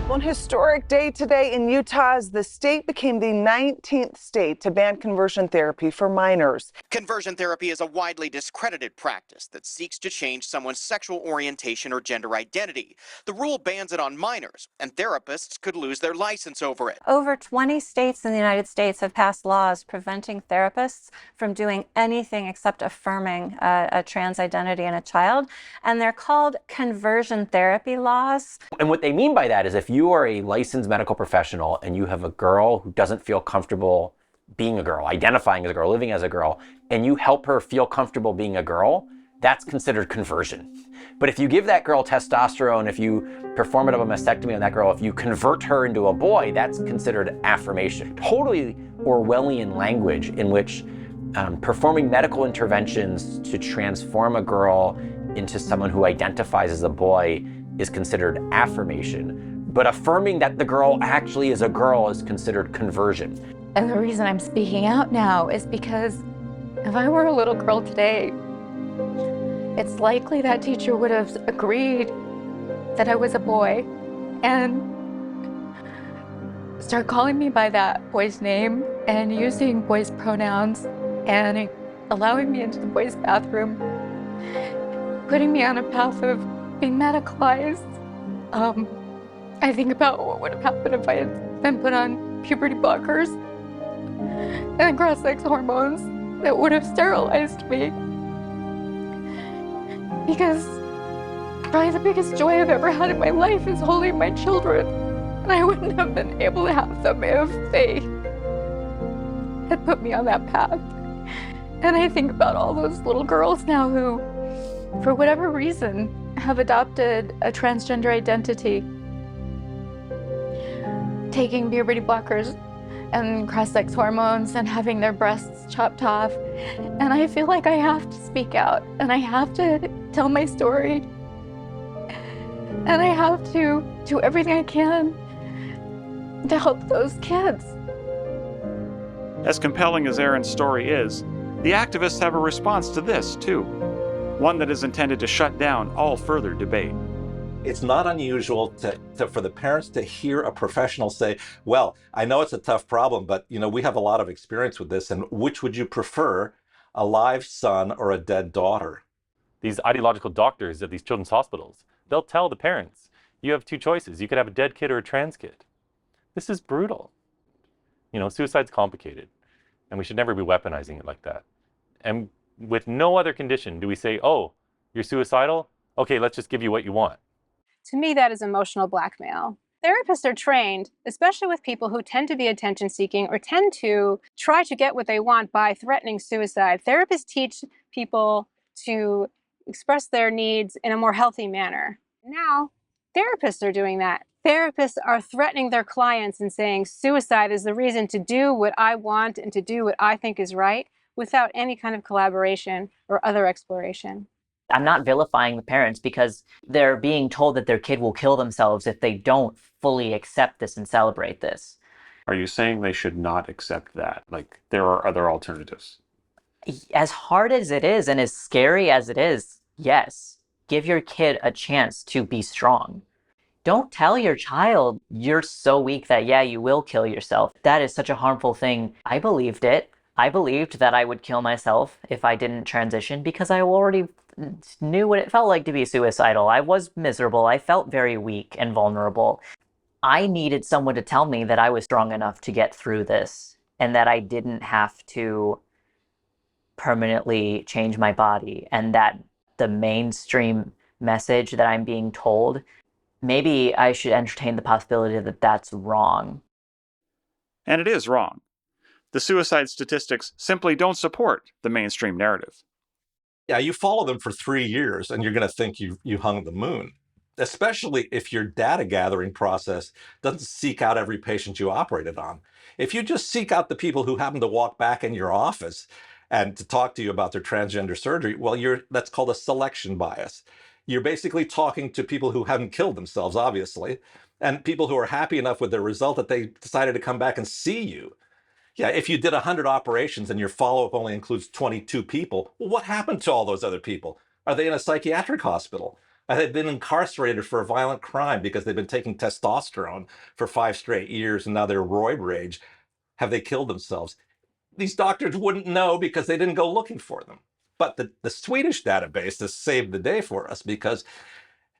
One historic day today in Utah as the state became the 19th state to ban conversion therapy for minors. Conversion therapy is a widely discredited practice that seeks to change someone's sexual orientation or gender identity. The rule bans it on minors, and therapists could lose their license over it. Over 20 states in the United States have passed laws preventing therapists from doing anything except affirming a trans identity in a child, and they're called conversion therapy laws. And what they mean by that is if you you are a licensed medical professional and you have a girl who doesn't feel comfortable being a girl, identifying as a girl, living as a girl, and you help her feel comfortable being a girl, that's considered conversion. But if you give that girl testosterone, if you perform a double mastectomy on that girl, if you convert her into a boy, that's considered affirmation. Totally Orwellian language in which performing medical interventions to transform a girl into someone who identifies as a boy is considered affirmation. But affirming that the girl actually is a girl is considered conversion. And the reason I'm speaking out now is because if I were a little girl today, it's likely that teacher would have agreed that I was a boy and start calling me by that boy's name and using boys' pronouns and allowing me into the boys' bathroom, putting me on a path of being medicalized. I think about what would have happened if I had been put on puberty blockers and cross-sex hormones that would have sterilized me. Because probably the biggest joy I've ever had in my life is holding my children. And I wouldn't have been able to have them if they had put me on that path. And I think about all those little girls now who, for whatever reason, have adopted a transgender identity, taking puberty blockers and cross-sex hormones and having their breasts chopped off. And I feel like I have to speak out and I have to tell my story. And I have to do everything I can to help those kids. As compelling as Erin's story is, the activists have a response to this, too. One that is intended to shut down all further debate. It's not unusual for the parents to hear a professional say, well, I know it's a tough problem, but we have a lot of experience with this, and which would you prefer, a live son or a dead daughter? These ideological doctors at these children's hospitals, they'll tell the parents, you have two choices. You could have a dead kid or a trans kid. This is brutal. Suicide's complicated, and we should never be weaponizing it like that. And with no other condition do we say, oh, you're suicidal? Okay, let's just give you what you want. To me, that is emotional blackmail. Therapists are trained, especially with people who tend to be attention-seeking or tend to try to get what they want by threatening suicide. Therapists teach people to express their needs in a more healthy manner. Now, therapists are doing that. Therapists are threatening their clients and saying suicide is the reason to do what I want and to do what I think is right without any kind of collaboration or other exploration. I'm not vilifying the parents because they're being told that their kid will kill themselves if they don't fully accept this and celebrate this. Are you saying they should not accept that? Like, there are other alternatives? As hard as it is and as scary as it is, yes, give your kid a chance to be strong. Don't tell your child you're so weak that, yeah, you will kill yourself. That is such a harmful thing. I believed it. I believed that I would kill myself if I didn't transition because I already knew what it felt like to be suicidal. I was miserable. I felt very weak and vulnerable. I needed someone to tell me that I was strong enough to get through this and that I didn't have to permanently change my body, and that the mainstream message that I'm being told, maybe I should entertain the possibility that that's wrong. And it is wrong. The suicide statistics simply don't support the mainstream narrative. Yeah, you follow them for 3 years and you're going to think you hung the moon, especially if your data gathering process doesn't seek out every patient you operated on. If you just seek out the people who happen to walk back in your office and to talk to you about their transgender surgery, well, that's called a selection bias. You're basically talking to people who haven't killed themselves, obviously, and people who are happy enough with their result that they decided to come back and see you. Yeah, if you did 100 operations and your follow-up only includes 22 people, well, what happened to all those other people? Are they in a psychiatric hospital? Have they been incarcerated for a violent crime because they've been taking testosterone for 5 straight years and now they're roid rage? Have they killed themselves? These doctors wouldn't know because they didn't go looking for them. But the Swedish database has saved the day for us because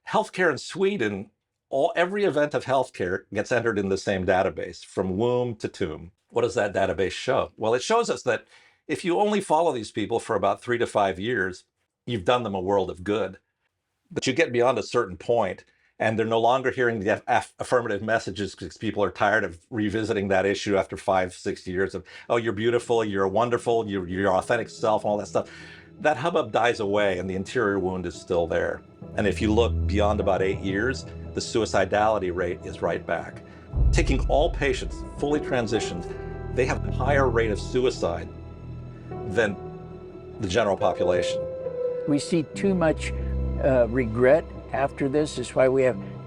healthcare in Sweden, every event of healthcare gets entered in the same database from womb to tomb. What does that database show? Well, it shows us that if you only follow these people for about 3 to 5 years, you've done them a world of good. But you get beyond a certain point, And they're no longer hearing the affirmative messages because people are tired of revisiting that issue after 5-6 years of, oh, you're beautiful, you're wonderful, you're your authentic self, and all that stuff. That hubbub dies away and the interior wound is still there. And if you look beyond about 8 years, the suicidality rate is right back. Taking all patients fully transitioned, they have a higher rate of suicide than the general population. We see too much regret after this. Is why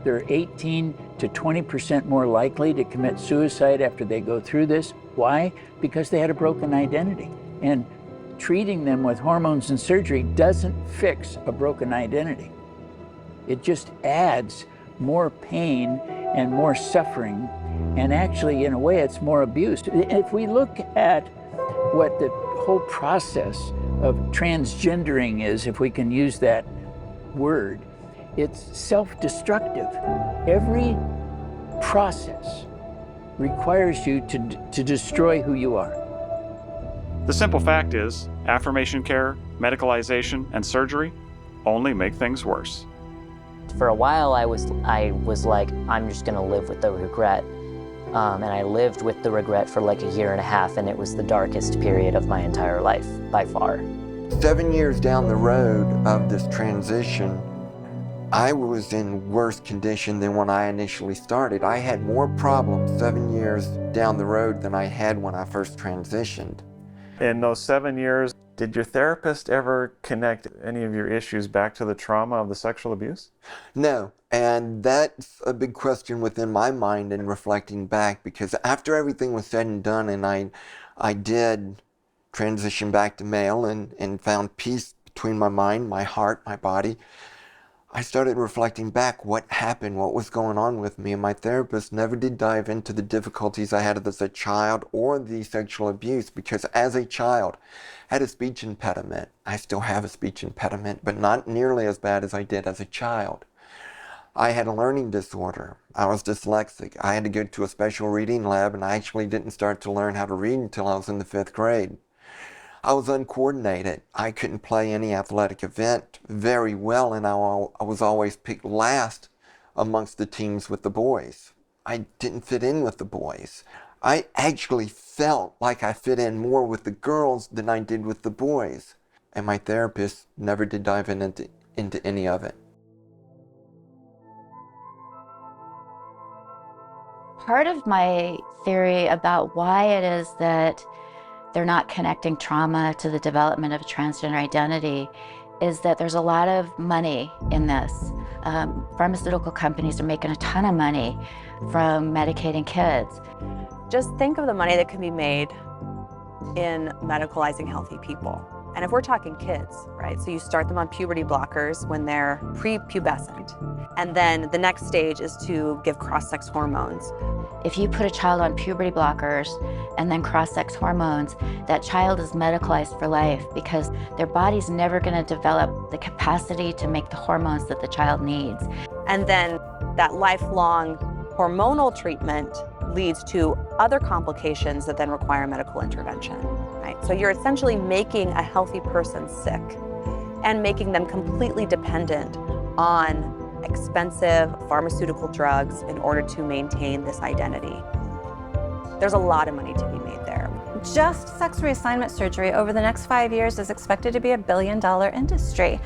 they're 18 to 20% more likely to commit suicide after they go through this. Why? Because they had a broken identity. And treating them with hormones and surgery doesn't fix a broken identity. It just adds more pain and more suffering. And actually, in a way, it's more abuse. If we look at what the whole process of transgendering is, if we can use that word, it's self-destructive. Every process requires you to destroy who you are. The simple fact is, affirmation care, medicalization, and surgery only make things worse. For a while, I was like, I'm just gonna live with the regret. And I lived with the regret for like 1.5 years, and it was the darkest period of my entire life, by far. 7 years down the road of this transition, I was in worse condition than when I initially started. I had more problems 7 years down the road than I had when I first transitioned. In those 7 years, did your therapist ever connect any of your issues back to the trauma of the sexual abuse? No, and that's a big question within my mind in reflecting back, because after everything was said and done and I did transition back to male and found peace between my mind, my heart, my body, I started reflecting back what happened, what was going on with me, and my therapist never did dive into the difficulties I had as a child or the sexual abuse, because as a child, I had a speech impediment. I still have a speech impediment, but not nearly as bad as I did as a child. I had a learning disorder. I was dyslexic. I had to go to a special reading lab, and I actually didn't start to learn how to read until I was in the 5th grade. I was uncoordinated. I couldn't play any athletic event very well, and I was always picked last amongst the teams with the boys. I didn't fit in with the boys. I actually felt like I fit in more with the girls than I did with the boys. And my therapist never did dive into any of it. Part of my theory about why it is that they're not connecting trauma to the development of a transgender identity is that there's a lot of money in this. Pharmaceutical companies are making a ton of money from medicating kids. Just think of the money that can be made in medicalizing healthy people. And if we're talking kids, right? So you start them on puberty blockers when they're prepubescent. And then the next stage is to give cross-sex hormones. If you put a child on puberty blockers and then cross-sex hormones, that child is medicalized for life because their body's never going to develop the capacity to make the hormones that the child needs. And then that lifelong hormonal treatment leads to other complications that then require medical intervention, right? So you're essentially making a healthy person sick and making them completely dependent on expensive pharmaceutical drugs in order to maintain this identity. There's a lot of money to be made there. Just sex reassignment surgery over the next 5 years is expected to be a $1 billion industry.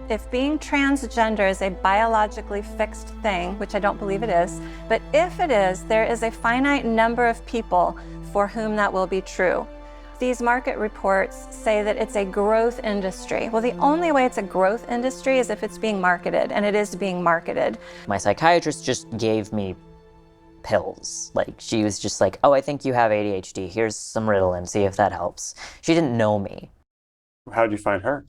If being transgender is a biologically fixed thing, which I don't believe it is, but if it is, there is a finite number of people for whom that will be true. These market reports say that it's a growth industry. Well, the only way it's a growth industry is if it's being marketed, and it is being marketed. My psychiatrist just gave me pills. Like, she was just like, oh, I think you have ADHD. Here's some Ritalin, see if that helps. She didn't know me. How'd you find her?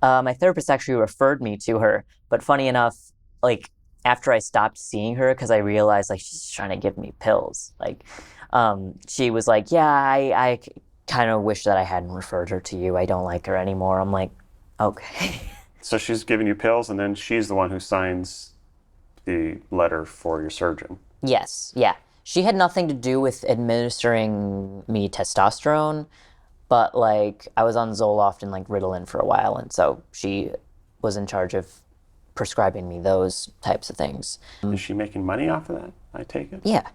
My therapist actually referred me to her, but funny enough, like, after I stopped seeing her, because I realized, like, she's trying to give me pills, like, she was like, yeah, I kind of wish that I hadn't referred her to you. I don't like her anymore. I'm like, okay. So she's giving you pills, and then she's the one who signs the letter for your surgeon. Yes, yeah. She had nothing to do with administering me testosterone, but, like, I was on Zoloft and, like, Ritalin for a while, and so she was in charge of prescribing me those types of things. Is she making money off of that, I take it? Yeah.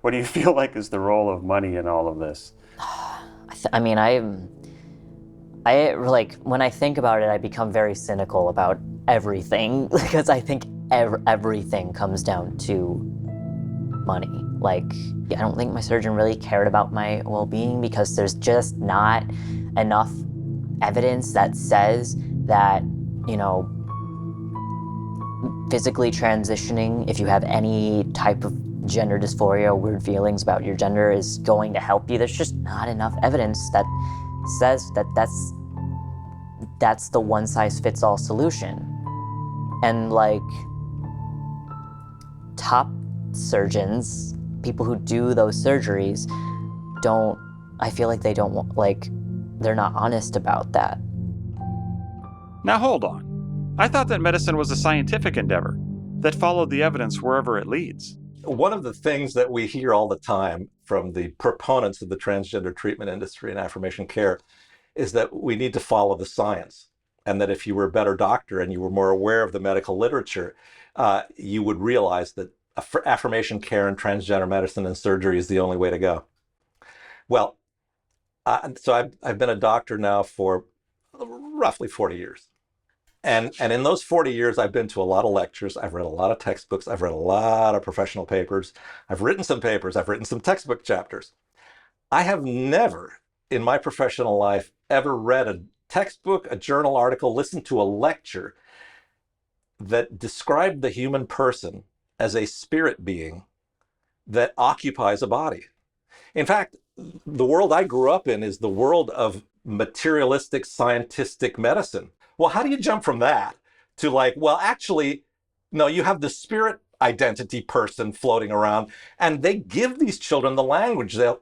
What do you feel like is the role of money in all of this? I mean, I like, when I think about it, I become very cynical about everything because I think everything comes down to money. Like, I don't think my surgeon really cared about my well-being because there's just not enough evidence that says that, you know, physically transitioning, if you have any type of gender dysphoria, weird feelings about your gender, is going to help you. There's just not enough evidence that says that that's the one-size-fits-all solution. And like, top surgeons, people who do those surgeries, I feel like they don't want, like, they're not honest about that. Now hold on. I thought that medicine was a scientific endeavor that followed the evidence wherever it leads. One of the things that we hear all the time from the proponents of the transgender treatment industry and affirmation care is that we need to follow the science, and that if you were a better doctor and you were more aware of the medical literature, you would realize that affirmation care and transgender medicine and surgery is the only way to go. Well, so I've been a doctor now for roughly 40 years. And in those 40 years, I've been to a lot of lectures. I've read a lot of textbooks. I've read a lot of professional papers. I've written some papers. I've written some textbook chapters. I have never in my professional life ever read a textbook, a journal article, listened to a lecture that described the human person as a spirit being that occupies a body. In fact, the world I grew up in is the world of materialistic, scientific medicine. Well, how do you jump from that to like, well, actually, no, you have the spirit identity person floating around, and they give these children the language. A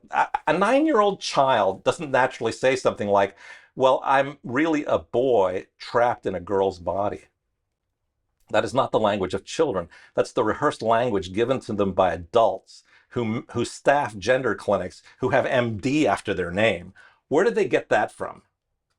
9-year-old child doesn't naturally say something like, well, I'm really a boy trapped in a girl's body. That is not the language of children. That's the rehearsed language given to them by adults who staff gender clinics, who have MD after their name. Where did they get that from?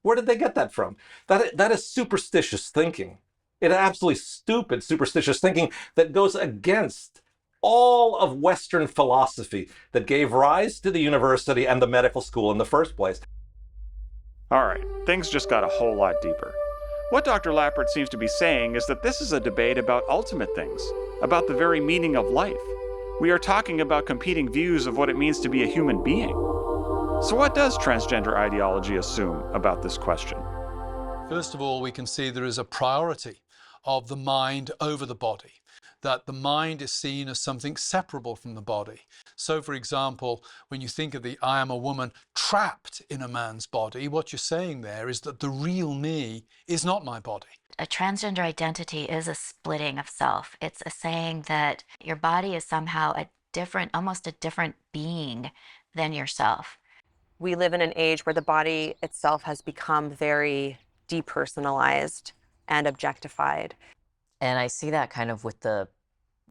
Where did they get that from? That is superstitious thinking. It is absolutely stupid, superstitious thinking that goes against all of Western philosophy that gave rise to the university and the medical school in the first place. All right, things just got a whole lot deeper. What Dr. Lappert seems to be saying is that this is a debate about ultimate things, about the very meaning of life. We are talking about competing views of what it means to be a human being. So what does transgender ideology assume about this question? First of all, we can see there is a priority of the mind over the body, that the mind is seen as something separable from the body. So, for example, when you think of the I am a woman trapped in a man's body, what you're saying there is that the real me is not my body. A transgender identity is a splitting of self. It's a saying that your body is somehow a different, almost a different being than yourself. We live in an age where the body itself has become very depersonalized and objectified. And I see that kind of with the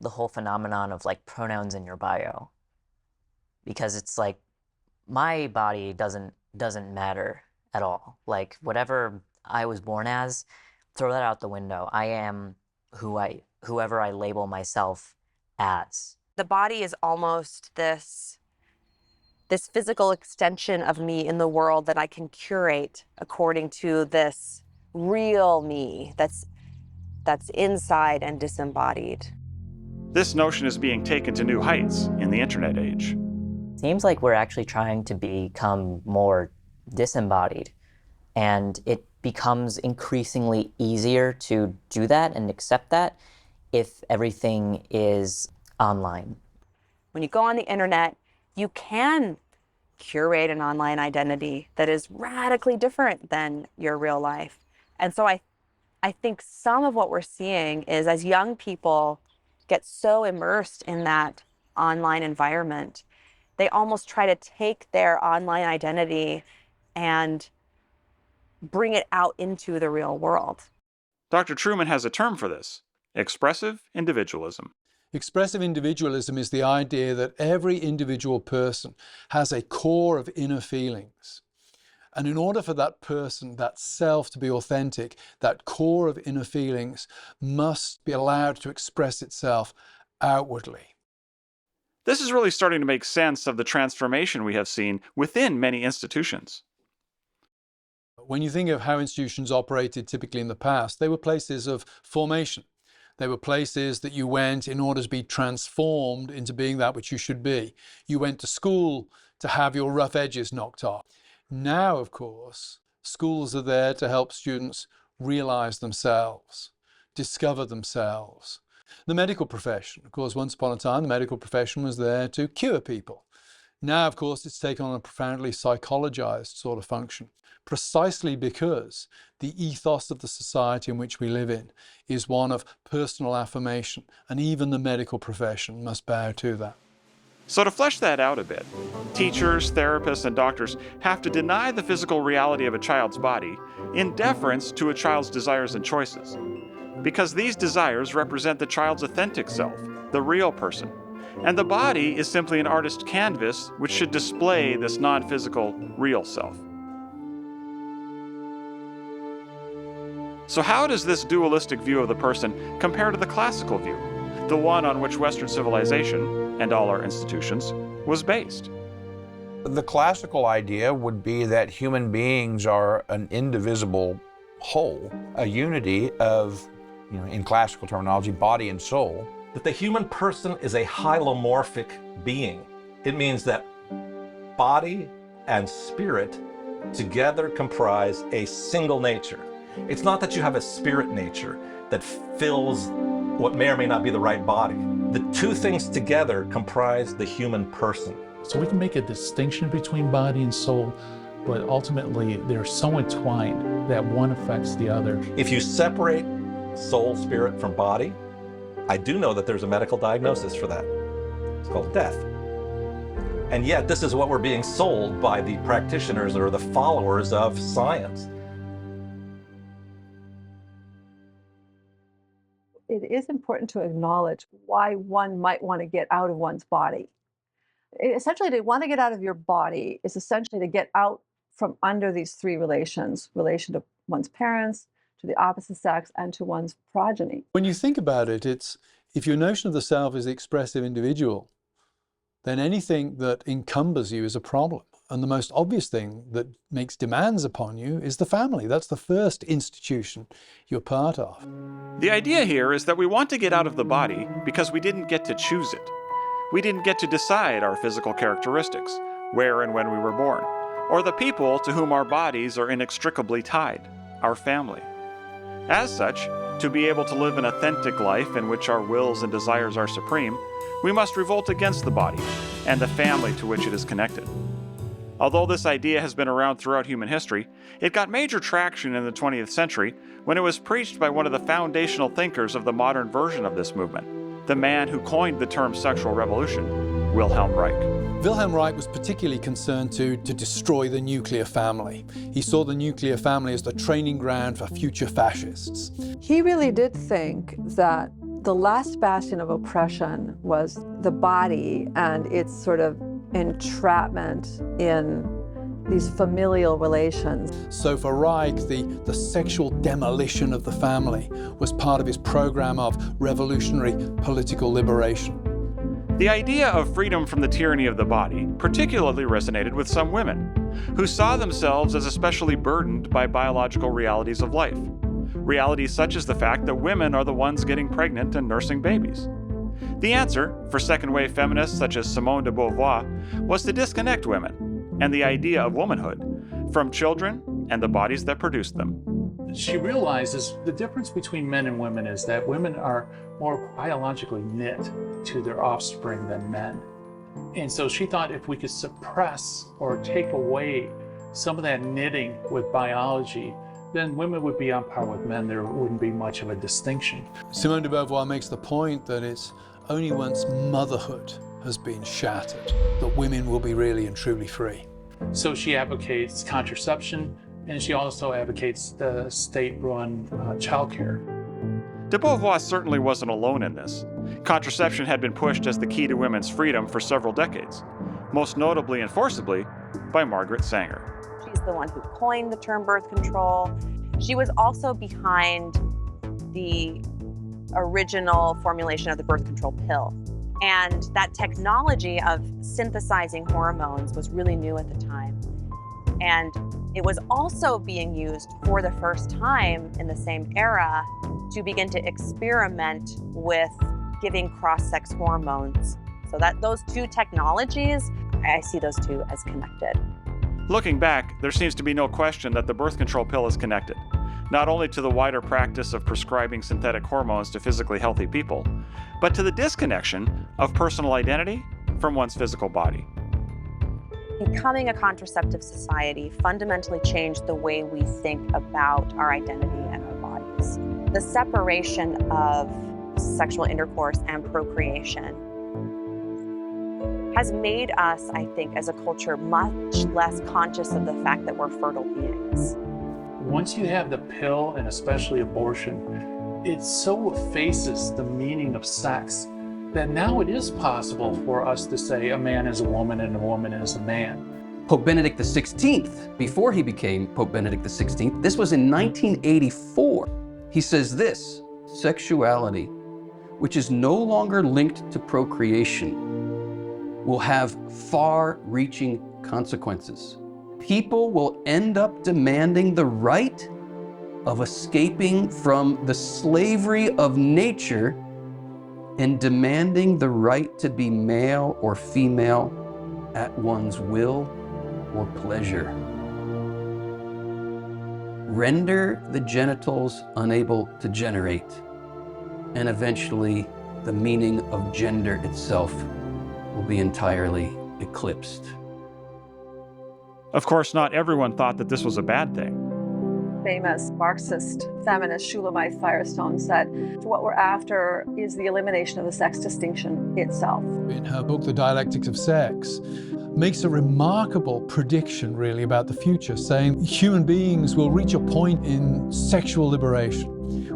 whole phenomenon of like pronouns in your bio. Because it's like, my body doesn't matter at all. Like, whatever I was born as, throw that out the window. I am whoever I label myself as. The body is almost this physical extension of me in the world that I can curate according to this real me that's inside and disembodied. This notion is being taken to new heights in the internet age. Seems like we're actually trying to become more disembodied, and it becomes increasingly easier to do that and accept that if everything is online. When you go on the internet, you can curate an online identity that is radically different than your real life. And so I think some of what we're seeing is as young people get so immersed in that online environment, they almost try to take their online identity and bring it out into the real world. Dr. Trueman has a term for this: expressive individualism. Expressive individualism is the idea that every individual person has a core of inner feelings. And in order for that person, that self, to be authentic, that core of inner feelings must be allowed to express itself outwardly. This is really starting to make sense of the transformation we have seen within many institutions. When you think of how institutions operated typically in the past, they were places of formation. They were places that you went in order to be transformed into being that which you should be. You went to school to have your rough edges knocked off. Now, of course, schools are there to help students realize themselves, discover themselves. The medical profession, of course, once upon a time, the medical profession was there to cure people. Now, of course, it's taken on a profoundly psychologized sort of function, precisely because the ethos of the society in which we live in is one of personal affirmation, and even the medical profession must bow to that. So to flesh that out a bit, teachers, therapists, and doctors have to deny the physical reality of a child's body in deference to a child's desires and choices, because these desires represent the child's authentic self, the real person, and the body is simply an artist's canvas which should display this non-physical, real self. So how does this dualistic view of the person compare to the classical view, the one on which Western civilization, and all our institutions, was based? The classical idea would be that human beings are an indivisible whole, a unity of, in classical terminology, body and soul. That the human person is a hylomorphic being. It means that body and spirit together comprise a single nature. It's not that you have a spirit nature that fills what may or may not be the right body. The two things together comprise the human person. So we can make a distinction between body and soul, but ultimately they're so entwined that one affects the other. If you separate soul, spirit from body, I do know that there's a medical diagnosis for that. It's called death. And yet this is what we're being sold by the practitioners or the followers of science. It is important to acknowledge why one might want to get out of one's body. Essentially, to want to get out of your body is essentially to get out from under these three relations: relation to one's parents, to the opposite sex, and to one's progeny. When you think about it, it's if your notion of the self is the expressive individual, then anything that encumbers you is a problem. And the most obvious thing that makes demands upon you is the family. That's the first institution you're part of. The idea here is that we want to get out of the body because we didn't get to choose it. We didn't get to decide our physical characteristics, where and when we were born, or the people to whom our bodies are inextricably tied, our family. As such, to be able to live an authentic life in which our wills and desires are supreme, we must revolt against the body and the family to which it is connected. Although this idea has been around throughout human history, it got major traction in the 20th century when it was preached by one of the foundational thinkers of the modern version of this movement, the man who coined the term sexual revolution, Wilhelm Reich. Wilhelm Reich was particularly concerned to destroy the nuclear family. He saw the nuclear family as the training ground for future fascists. He really did think that the last bastion of oppression was the body and its sort of entrapment in these familial relations. So for Reich, the sexual demolition of the family was part of his program of revolutionary political liberation. The idea of freedom from the tyranny of the body particularly resonated with some women, who saw themselves as especially burdened by biological realities of life. Realities such as the fact that women are the ones getting pregnant and nursing babies. The answer, for second-wave feminists such as Simone de Beauvoir, was to disconnect women and the idea of womanhood from children and the bodies that produced them. She realizes the difference between men and women is that women are more biologically knit to their offspring than men. And so she thought if we could suppress or take away some of that knitting with biology, then women would be on par with men. There wouldn't be much of a distinction. Simone de Beauvoir makes the point that it's only once motherhood has been shattered that women will be really and truly free. So she advocates contraception, and she also advocates the state-run childcare. De Beauvoir certainly wasn't alone in this. Contraception had been pushed as the key to women's freedom for several decades, most notably and forcibly by Margaret Sanger. She's the one who coined the term birth control. She was also behind the original formulation of the birth control pill. And that technology of synthesizing hormones was really new at the time. And it was also being used for the first time in the same era to begin to experiment with giving cross-sex hormones. So that those two technologies, I see those two as connected. Looking back, there seems to be no question that the birth control pill is connected, not only to the wider practice of prescribing synthetic hormones to physically healthy people, but to the disconnection of personal identity from one's physical body. Becoming a contraceptive society fundamentally changed the way we think about our identity and our bodies. The separation of sexual intercourse and procreation has made us, I think, as a culture, much less conscious of the fact that we're fertile beings. Once you have the pill, and especially abortion, it so effaces the meaning of sex that now it is possible for us to say a man is a woman and a woman is a man. Pope Benedict XVI, before he became Pope Benedict XVI, this was in 1984. He says this: sexuality, which is no longer linked to procreation, will have far-reaching consequences. People will end up demanding the right of escaping from the slavery of nature and demanding the right to be male or female at one's will or pleasure. Render the genitals unable to generate, and eventually the meaning of gender itself will be entirely eclipsed. Of course, not everyone thought that this was a bad thing. Famous Marxist feminist Shulamite Firestone said, what we're after is the elimination of the sex distinction itself. In her book, The Dialectics of Sex, makes a remarkable prediction really about the future, saying human beings will reach a point in sexual liberation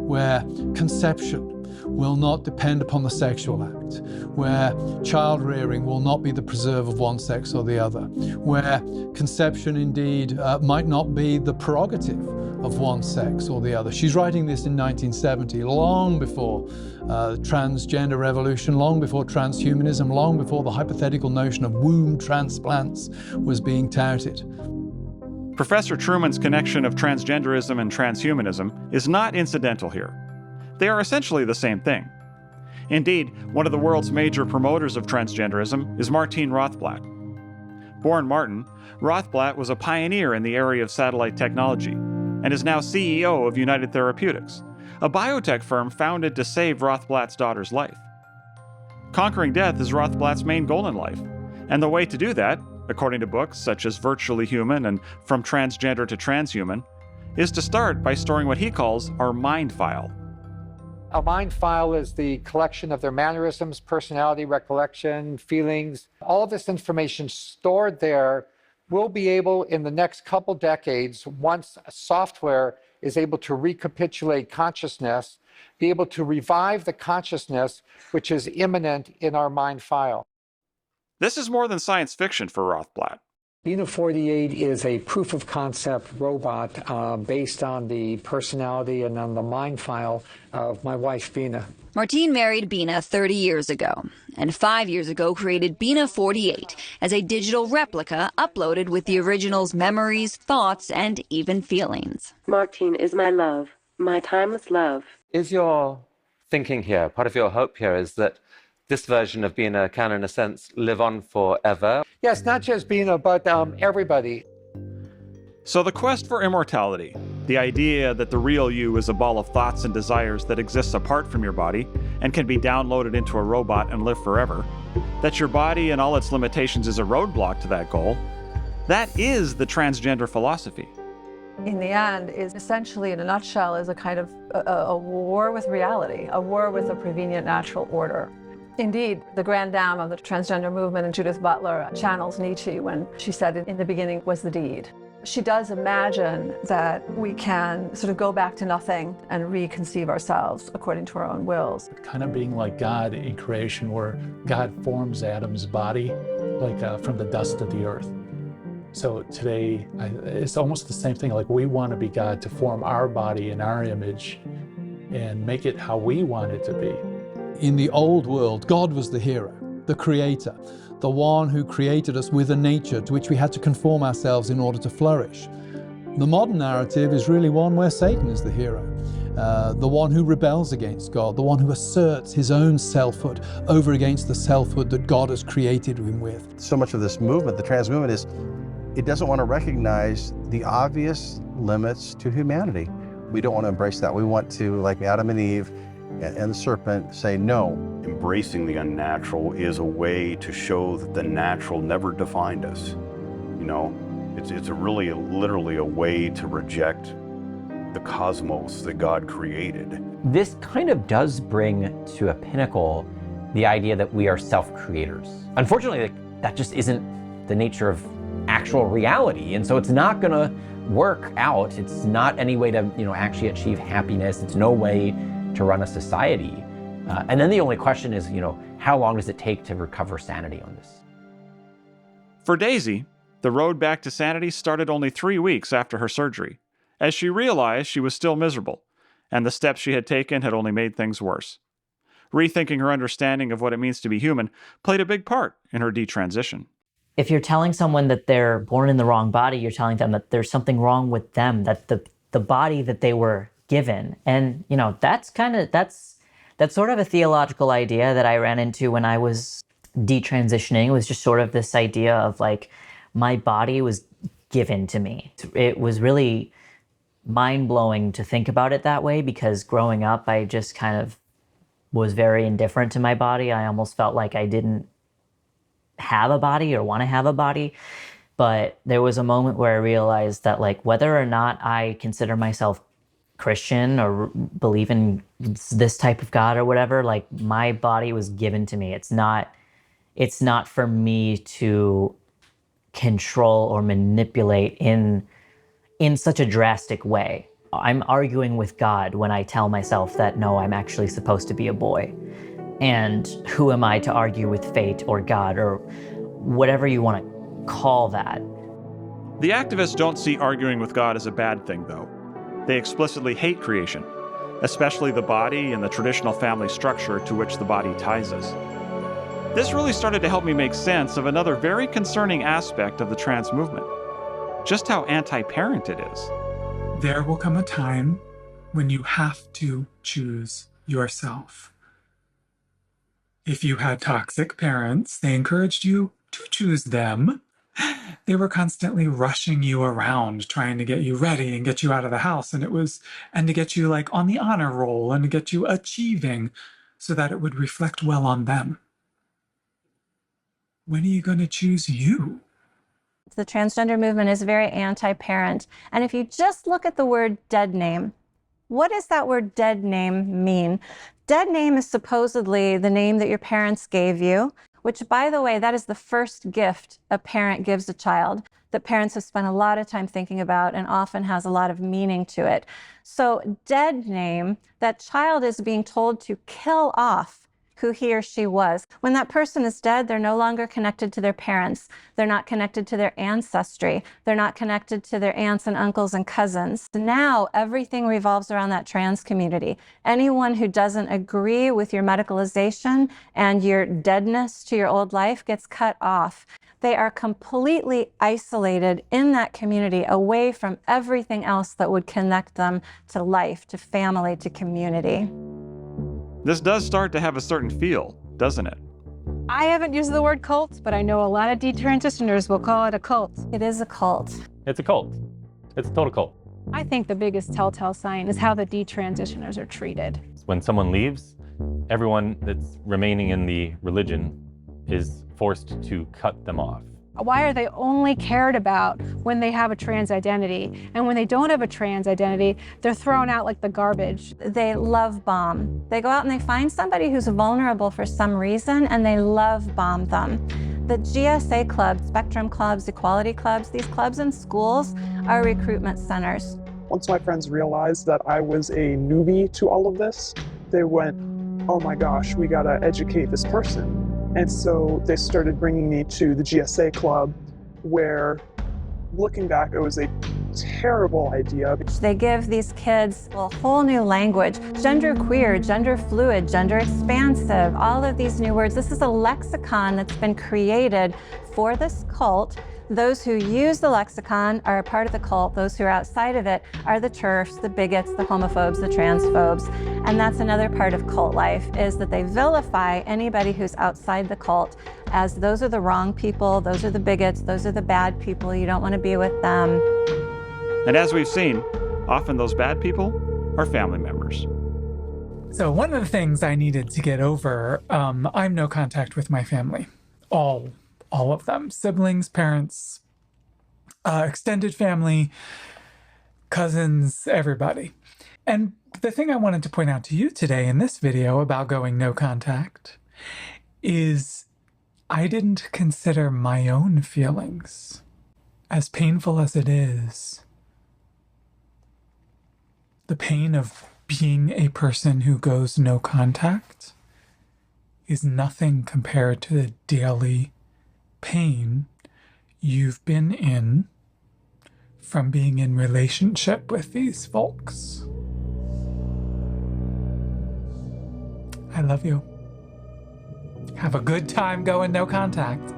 where conception will not depend upon the sexual act, where child rearing will not be the preserve of one sex or the other, where conception indeed might not be the prerogative of one sex or the other. She's writing this in 1970, long before the transgender revolution, long before transhumanism, long before the hypothetical notion of womb transplants was being touted. Professor Trueman's connection of transgenderism and transhumanism is not incidental here. They are essentially the same thing. Indeed, one of the world's major promoters of transgenderism is Martine Rothblatt. Born Martin, Rothblatt was a pioneer in the area of satellite technology and is now CEO of United Therapeutics, a biotech firm founded to save Rothblatt's daughter's life. Conquering death is Rothblatt's main goal in life, and the way to do that, according to books such as Virtually Human and From Transgender to Transhuman, is to start by storing what he calls our mind file. A mind file is the collection of their mannerisms, personality, recollection, feelings. All of this information stored there will be able, in the next couple decades, once software is able to recapitulate consciousness, be able to revive the consciousness which is immanent in our mind file. This is more than science fiction for Rothblatt. Bina 48 is a proof of concept robot based on the personality and on the mind file of my wife, Bina. Martine married Bina 30 years ago, and 5 years ago created Bina 48 as a digital replica uploaded with the original's memories, thoughts, and even feelings. Martine is my love, my timeless love. Is your thinking here, part of your hope here, is that this version of Bina can, in a sense, live on forever? Yes, not just Bina, but everybody. So the quest for immortality, the idea that the real you is a ball of thoughts and desires that exists apart from your body and can be downloaded into a robot and live forever, that your body and all its limitations is a roadblock to that goal, that is the transgender philosophy. In the end, is essentially, in a nutshell, is a kind of a war with reality, a war with a prevenient natural order. Indeed, the grand dame of the transgender movement, and Judith Butler, channels Nietzsche when she said, in the beginning was the deed. She does imagine that we can sort of go back to nothing and reconceive ourselves according to our own wills. Kind of being like God in creation, where God forms Adam's body like from the dust of the earth. So today, it's almost the same thing. Like, we want to be God, to form our body in our image and make it how we want it to be. In the old world, God was the hero, the creator, the one who created us with a nature to which we had to conform ourselves in order to flourish. The modern narrative is really one where Satan is the hero, the one who rebels against God, the one who asserts his own selfhood over against the selfhood that God has created him with. So much of this movement, the trans movement, is it doesn't want to recognize the obvious limits to humanity. We don't want to embrace that. We want to, like Adam and Eve and the serpent, say no. Embracing the unnatural is a way to show that the natural never defined us. You know, it's a really, literally a way to reject the cosmos that God created. This kind of does bring to a pinnacle the idea that we are self-creators. Unfortunately, that just isn't the nature of actual reality, and so it's not gonna work out. It's not any way to, actually achieve happiness. It's no way to run a society. And then the only question is, how long does it take to recover sanity on this? For Daisy, the road back to sanity started only 3 weeks after her surgery, as she realized she was still miserable, and the steps she had taken had only made things worse. Rethinking her understanding of what it means to be human played a big part in her detransition. If you're telling someone that they're born in the wrong body, you're telling them that there's something wrong with them, that the body that they were given. And, that's sort of a theological idea that I ran into when I was detransitioning. It was just sort of this idea of like, my body was given to me. It was really mind-blowing to think about it that way, because growing up, I just kind of was very indifferent to my body. I almost felt like I didn't have a body or want to have a body. But there was a moment where I realized that, like, whether or not I consider myself Christian or believe in this type of God or whatever, like, my body was given to me. It's not for me to control or manipulate in such a drastic way. I'm arguing with God when I tell myself that, no, I'm actually supposed to be a boy. And who am I to argue with fate or God or whatever you want to call that? The activists don't see arguing with God as a bad thing, though. They explicitly hate creation, especially the body and the traditional family structure to which the body ties us. This really started to help me make sense of another very concerning aspect of the trans movement, just how anti-parent it is. There will come a time when you have to choose yourself. If you had toxic parents, they encouraged you to choose them. They were constantly rushing you around, trying to get you ready and get you out of the house. And to get you like on the honor roll and to get you achieving so that it would reflect well on them. When are you going to choose you? The transgender movement is very anti-parent. And if you just look at the word dead name, what does that word dead name mean? Dead name is supposedly the name that your parents gave you, which, by the way, that is the first gift a parent gives a child that parents have spent a lot of time thinking about and often has a lot of meaning to it. So dead name, that child is being told to kill off who he or she was. When that person is dead, they're no longer connected to their parents. They're not connected to their ancestry. They're not connected to their aunts and uncles and cousins. Now, everything revolves around that trans community. Anyone who doesn't agree with your medicalization and your deadness to your old life gets cut off. They are completely isolated in that community, away from everything else that would connect them to life, to family, to community. This does start to have a certain feel, doesn't it? I haven't used the word cult, but I know a lot of detransitioners will call it a cult. It is a cult. It's a cult. It's a total cult. I think the biggest telltale sign is how the detransitioners are treated. When someone leaves, everyone that's remaining in the religion is forced to cut them off. Why are they only cared about when they have a trans identity? And when they don't have a trans identity, they're thrown out like the garbage. They love bomb. They go out and they find somebody who's vulnerable for some reason, and they love bomb them. The GSA clubs, spectrum clubs, equality clubs, these clubs in schools are recruitment centers. Once my friends realized that I was a newbie to all of this, they went, oh my gosh, we gotta educate this person. And so they started bringing me to the GSA club, where looking back, it was a terrible idea. They give these kids a whole new language, gender queer, gender fluid, gender expansive, all of these new words. This is a lexicon that's been created for this cult. Those who use the lexicon are a part of the cult. Those who are outside of it are the TERFs, the bigots, the homophobes, the transphobes. And that's another part of cult life, is that they vilify anybody who's outside the cult as those are the wrong people, those are the bigots, those are the bad people, you don't want to be with them. And as we've seen, often those bad people are family members. So one of the things I needed to get over, I'm no contact with my family. All of them. Siblings, parents, extended family, cousins, everybody. And the thing I wanted to point out to you today in this video about going no contact is I didn't consider my own feelings. As painful as it is, the pain of being a person who goes no contact is nothing compared to the daily pain you've been in from being in relationship with these folks. I love you. Have a good time going no contact.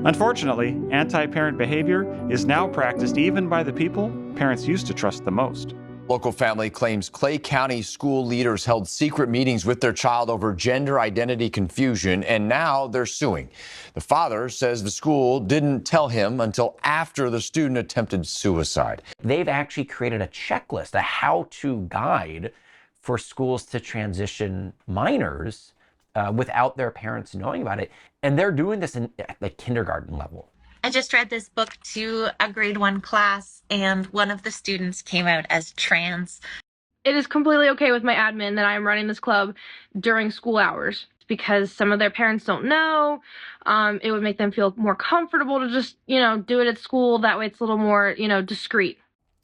Unfortunately, anti-parent behavior is now practiced even by the people parents used to trust the most. Local family claims Clay County school leaders held secret meetings with their child over gender identity confusion, and now they're suing. The father says the school didn't tell him until after the student attempted suicide. They've actually created a checklist, a how-to guide for schools to transition minors without their parents knowing about it. And they're doing this at the kindergarten level. I just read this book to a grade 1 class, and one of the students came out as trans. It is completely okay with my admin that I am running this club during school hours because some of their parents don't know. It would make them feel more comfortable to just, do it at school. That way it's a little more, discreet.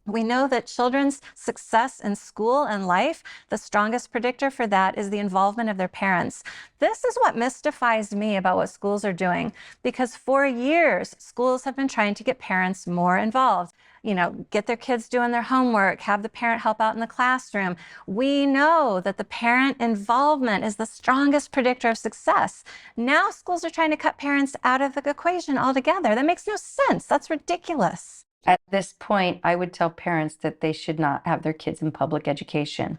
We know that children's success in school and life, the strongest predictor for that is the involvement of their parents. This is what mystifies me about what schools are doing, because for years, schools have been trying to get parents more involved. Get their kids doing their homework, have the parent help out in the classroom. We know that the parent involvement is the strongest predictor of success. Now schools are trying to cut parents out of the equation altogether. That makes no sense. That's ridiculous. At this point, I would tell parents that they should not have their kids in public education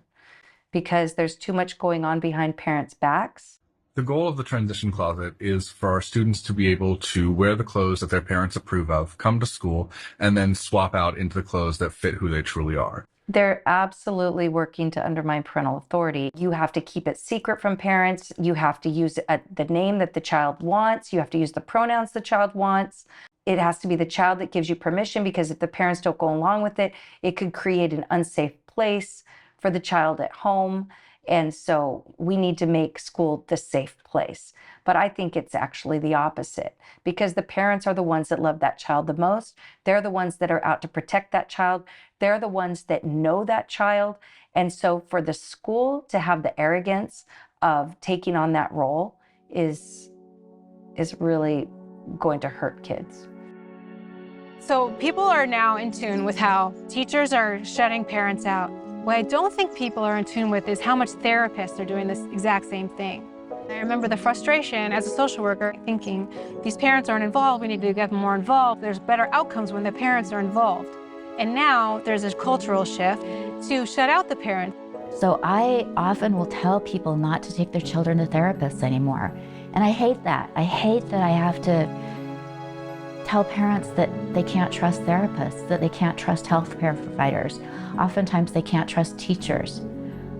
because there's too much going on behind parents' backs. The goal of the transition closet is for our students to be able to wear the clothes that their parents approve of, come to school, and then swap out into the clothes that fit who they truly are. They're absolutely working to undermine parental authority. You have to keep it secret from parents. You have to use the name that the child wants. You have to use the pronouns the child wants. It has to be the child that gives you permission, because if the parents don't go along with it, it could create an unsafe place for the child at home. And so we need to make school the safe place. But I think it's actually the opposite, because the parents are the ones that love that child the most. They're the ones that are out to protect that child. They're the ones that know that child. And so for the school to have the arrogance of taking on that role is really going to hurt kids. So people are now in tune with how teachers are shutting parents out. What I don't think people are in tune with is how much therapists are doing this exact same thing. I remember the frustration as a social worker thinking, these parents aren't involved, we need to get them more involved. There's better outcomes when the parents are involved. And now there's a cultural shift to shut out the parents. So I often will tell people not to take their children to therapists anymore. And I hate that. I hate that I have to tell parents that they can't trust therapists, that they can't trust healthcare providers. Oftentimes they can't trust teachers.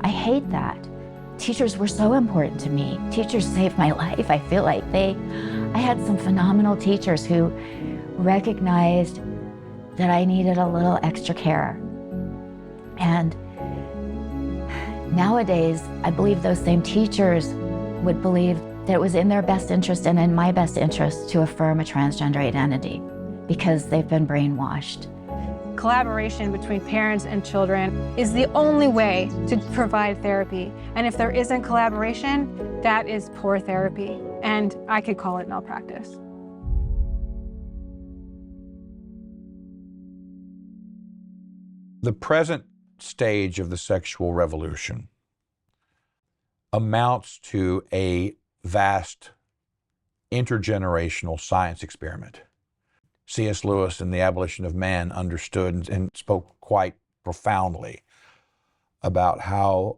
I hate that. Teachers were so important to me. Teachers saved my life. I feel like I had some phenomenal teachers who recognized that I needed a little extra care. And nowadays, I believe those same teachers would believe that it was in their best interest and in my best interest to affirm a transgender identity because they've been brainwashed. Collaboration between parents and children is the only way to provide therapy. And if there isn't collaboration, that is poor therapy. And I could call it malpractice. The present stage of the sexual revolution amounts to a vast intergenerational science experiment. C.S. Lewis in The Abolition of Man understood and spoke quite profoundly about how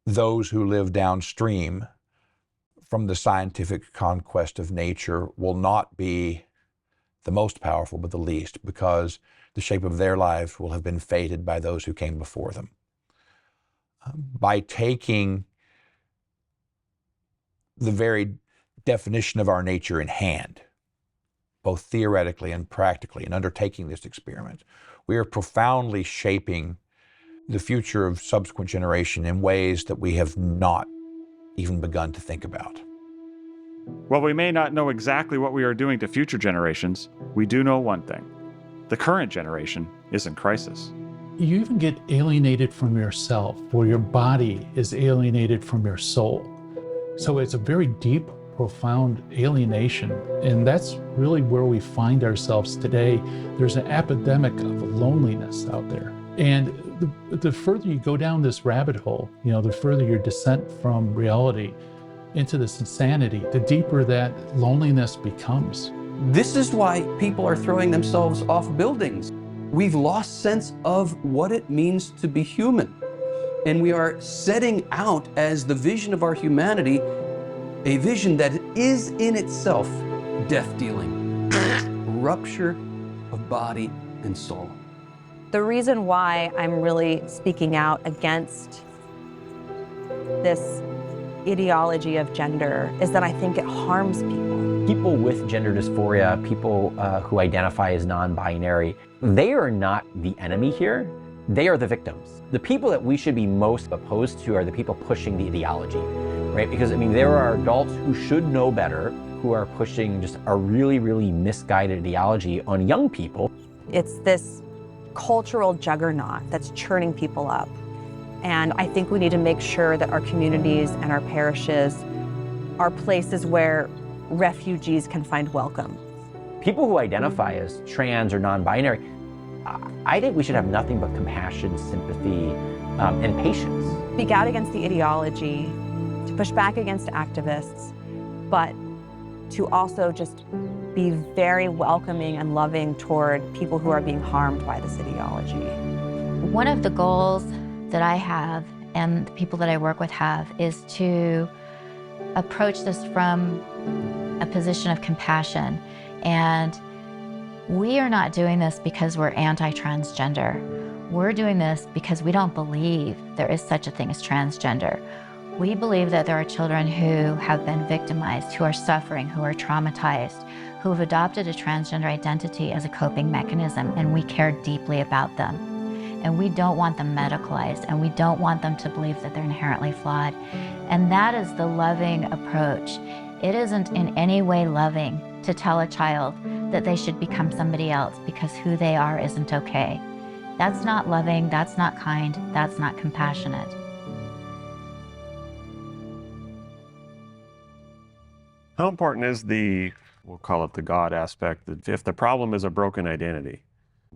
those who live downstream from the scientific conquest of nature will not be the most powerful, but the least, because the shape of their lives will have been fated by those who came before them. By taking the very definition of our nature in hand, both theoretically and practically, in undertaking this experiment, we are profoundly shaping the future of subsequent generation in ways that we have not even begun to think about. While we may not know exactly what we are doing to future generations, we do know one thing. The current generation is in crisis. You even get alienated from yourself, or your body is alienated from your soul. So it's a very deep, profound alienation, and that's really where we find ourselves today. There's an epidemic of loneliness out there. And the further you go down this rabbit hole, the further your descent from reality into this insanity, the deeper that loneliness becomes. This is why people are throwing themselves off buildings. We've lost sense of what it means to be human. And we are setting out as the vision of our humanity, a vision that is in itself death-dealing, rupture of body and soul. The reason why I'm really speaking out against this ideology of gender is that I think it harms people. People with gender dysphoria, people who identify as non-binary, they are not the enemy here. They are the victims. The people that we should be most opposed to are the people pushing the ideology, right? Because, there are adults who should know better, who are pushing just a really, really misguided ideology on young people. It's this cultural juggernaut that's churning people up. And I think we need to make sure that our communities and our parishes are places where refugees can find welcome. People who identify as trans or non-binary, I think we should have nothing but compassion, sympathy, and patience. Speak out against the ideology, to push back against activists, but to also just be very welcoming and loving toward people who are being harmed by this ideology. One of the goals that I have and the people that I work with have is to approach this from a position of compassion. And we are not doing this because we're anti-transgender. We're doing this because we don't believe there is such a thing as transgender. We believe that there are children who have been victimized, who are suffering, who are traumatized, who have adopted a transgender identity as a coping mechanism, and we care deeply about them. And we don't want them medicalized, and we don't want them to believe that they're inherently flawed. And that is the loving approach. It isn't in any way loving to tell a child that they should become somebody else because who they are isn't okay. That's not loving, that's not kind, that's not compassionate. How important is we'll call it the God aspect, that if the problem is a broken identity,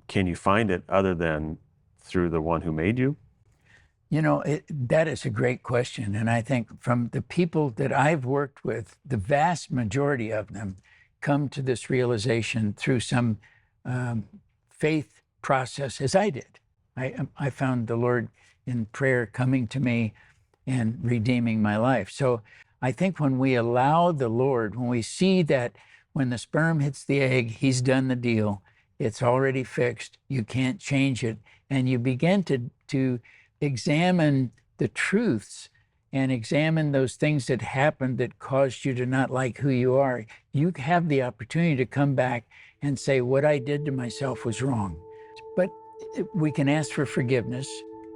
can you find it other than through the one who made you? That is a great question. And I think from the people that I've worked with, the vast majority of them come to this realization through some faith process, as I did. I found the Lord in prayer coming to me and redeeming my life. So I think when we allow the Lord, when we see that when the sperm hits the egg, he's done the deal, it's already fixed, you can't change it, and you begin to examine the truths and examine those things that happened that caused you to not like who you are, you have the opportunity to come back and say, what I did to myself was wrong. But we can ask for forgiveness.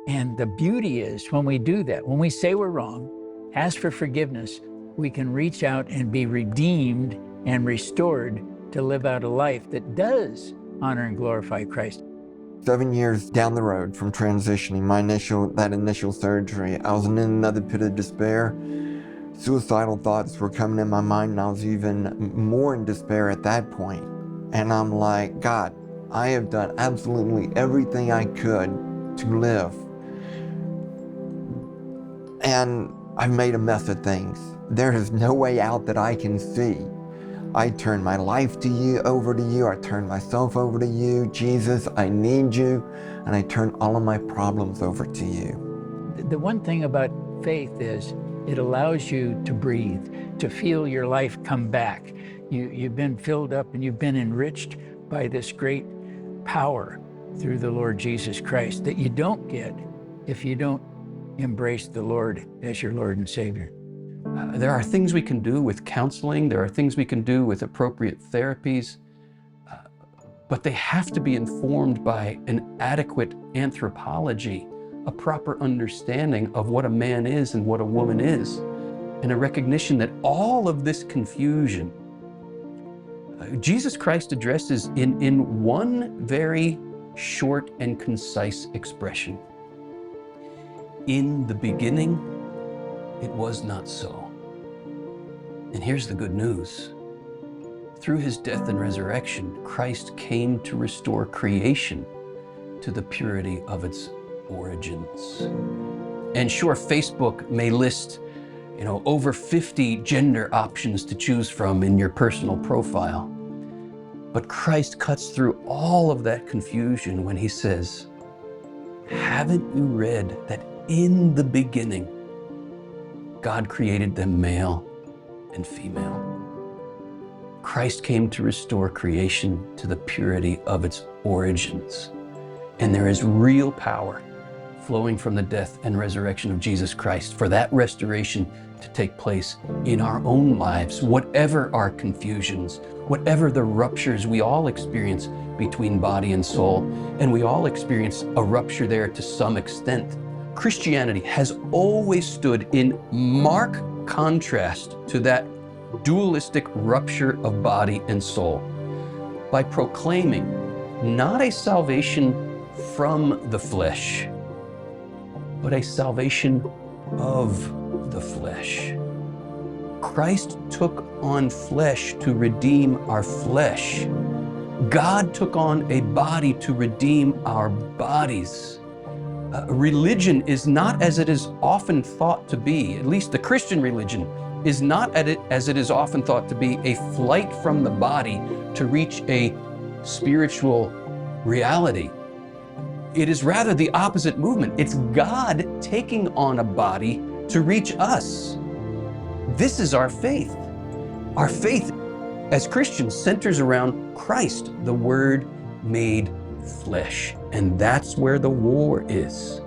And the beauty is when we do that, when we say we're wrong, ask for forgiveness, we can reach out and be redeemed and restored to live out a life that does honor and glorify Christ. 7 years down the road from transitioning, that initial surgery, I was in another pit of despair. Suicidal thoughts were coming in my mind, and I was even more in despair at that point. And I'm like, God, I have done absolutely everything I could to live. And I've made a mess of things. There is no way out that I can see. I turn my life to you, over to you. I turn myself over to you. Jesus, I need you. And I turn all of my problems over to you. The one thing about faith is it allows you to breathe, to feel your life come back. You've been filled up and you've been enriched by this great power through the Lord Jesus Christ that you don't get if you don't embrace the Lord as your Lord and Savior. There are things we can do with counseling. There are things we can do with appropriate therapies, but they have to be informed by an adequate anthropology, a proper understanding of what a man is and what a woman is, and a recognition that all of this confusion, Jesus Christ addresses in one very short and concise expression. In the beginning, it was not so. And here's the good news. Through his death and resurrection, Christ came to restore creation to the purity of its origins. And sure, Facebook may list, over 50 gender options to choose from in your personal profile. But Christ cuts through all of that confusion when he says, haven't you read that in the beginning, God created them male and female? Christ came to restore creation to the purity of its origins. And there is real power flowing from the death and resurrection of Jesus Christ for that restoration to take place in our own lives, whatever our confusions, whatever the ruptures we all experience between body and soul, and we all experience a rupture there to some extent. Christianity has always stood in marked contrast to that dualistic rupture of body and soul by proclaiming not a salvation from the flesh, but a salvation of the flesh. Christ took on flesh to redeem our flesh. God took on a body to redeem our bodies. Religion is not as it is often thought to be, at least the Christian religion is not as it is often thought to be, a flight from the body to reach a spiritual reality. It is rather the opposite movement. It's God taking on a body to reach us. This is our faith. Our faith as Christians centers around Christ, the Word made flesh. And that's where the war is.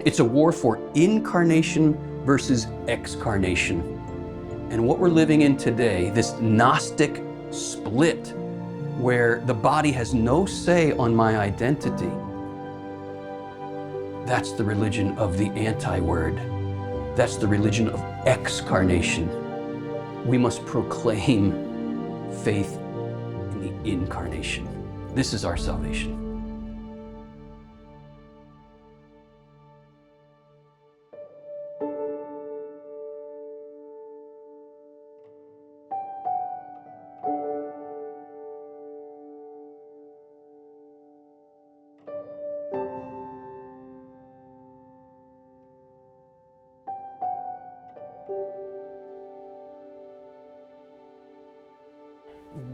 It's a war for incarnation versus excarnation. And what we're living in today, this Gnostic split, where the body has no say on my identity, that's the religion of the anti-word. That's the religion of excarnation. We must proclaim faith in the incarnation. This is our salvation.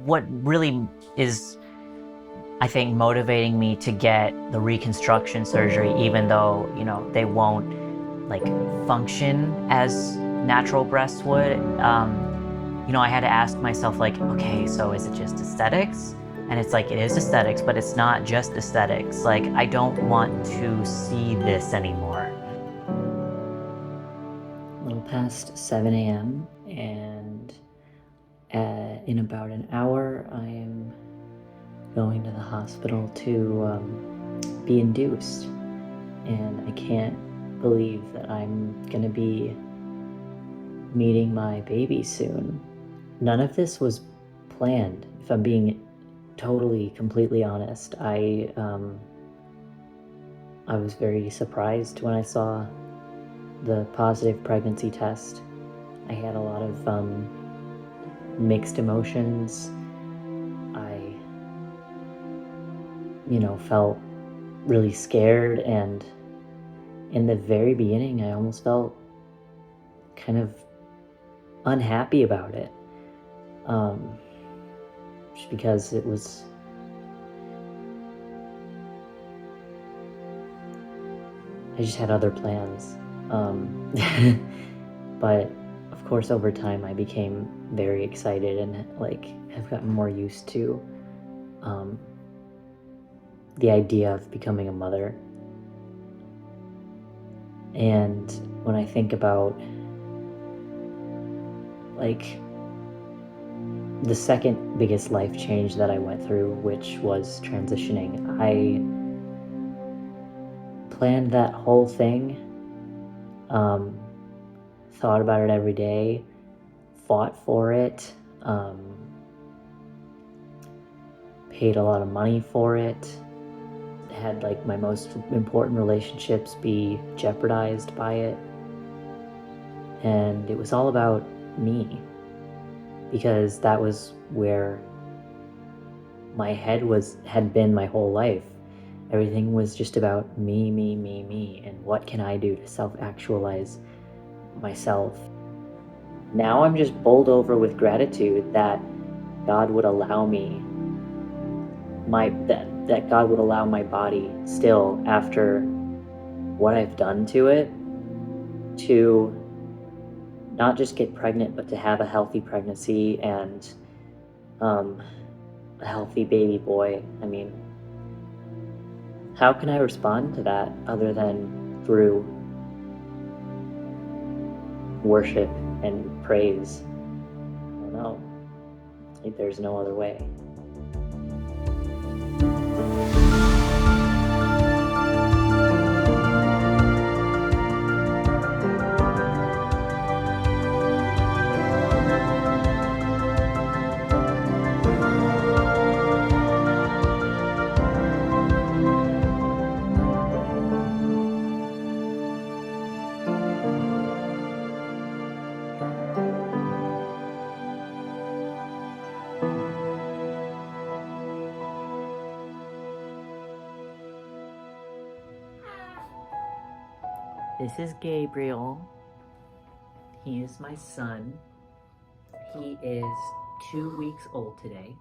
What really is, I think, motivating me to get the reconstruction surgery, even though, they won't function as natural breasts would, I had to ask myself, okay, so is it just aesthetics? And it's it is aesthetics, but it's not just aesthetics. I don't want to see this anymore. A little past 7 a.m. and in about an hour, I am going to the hospital to be induced. And I can't believe that I'm gonna be meeting my baby soon. None of this was planned, if I'm being completely honest. I was very surprised when I saw the positive pregnancy test. I had a lot of felt really scared, and in the very beginning, I almost felt kind of unhappy about it. Just because it was, I just had other plans. But of course, over time, I became very excited and have gotten more used to the idea of becoming a mother. And when I think about the second biggest life change that I went through, which was transitioning, I planned that whole thing, thought about it every day, fought for it, paid a lot of money for it, had my most important relationships be jeopardized by it. And it was all about me, because that was where my head had been my whole life. Everything was just about me, and what can I do to self-actualize myself. Now I'm just bowled over with gratitude that God would allow me that God would allow my body still, after what I've done to it, to not just get pregnant, but to have a healthy pregnancy and a healthy baby boy. I mean, how can I respond to that other than through worship and praise? I don't know. There's no other way. This is Gabriel. He is my son. He is 2 weeks old today.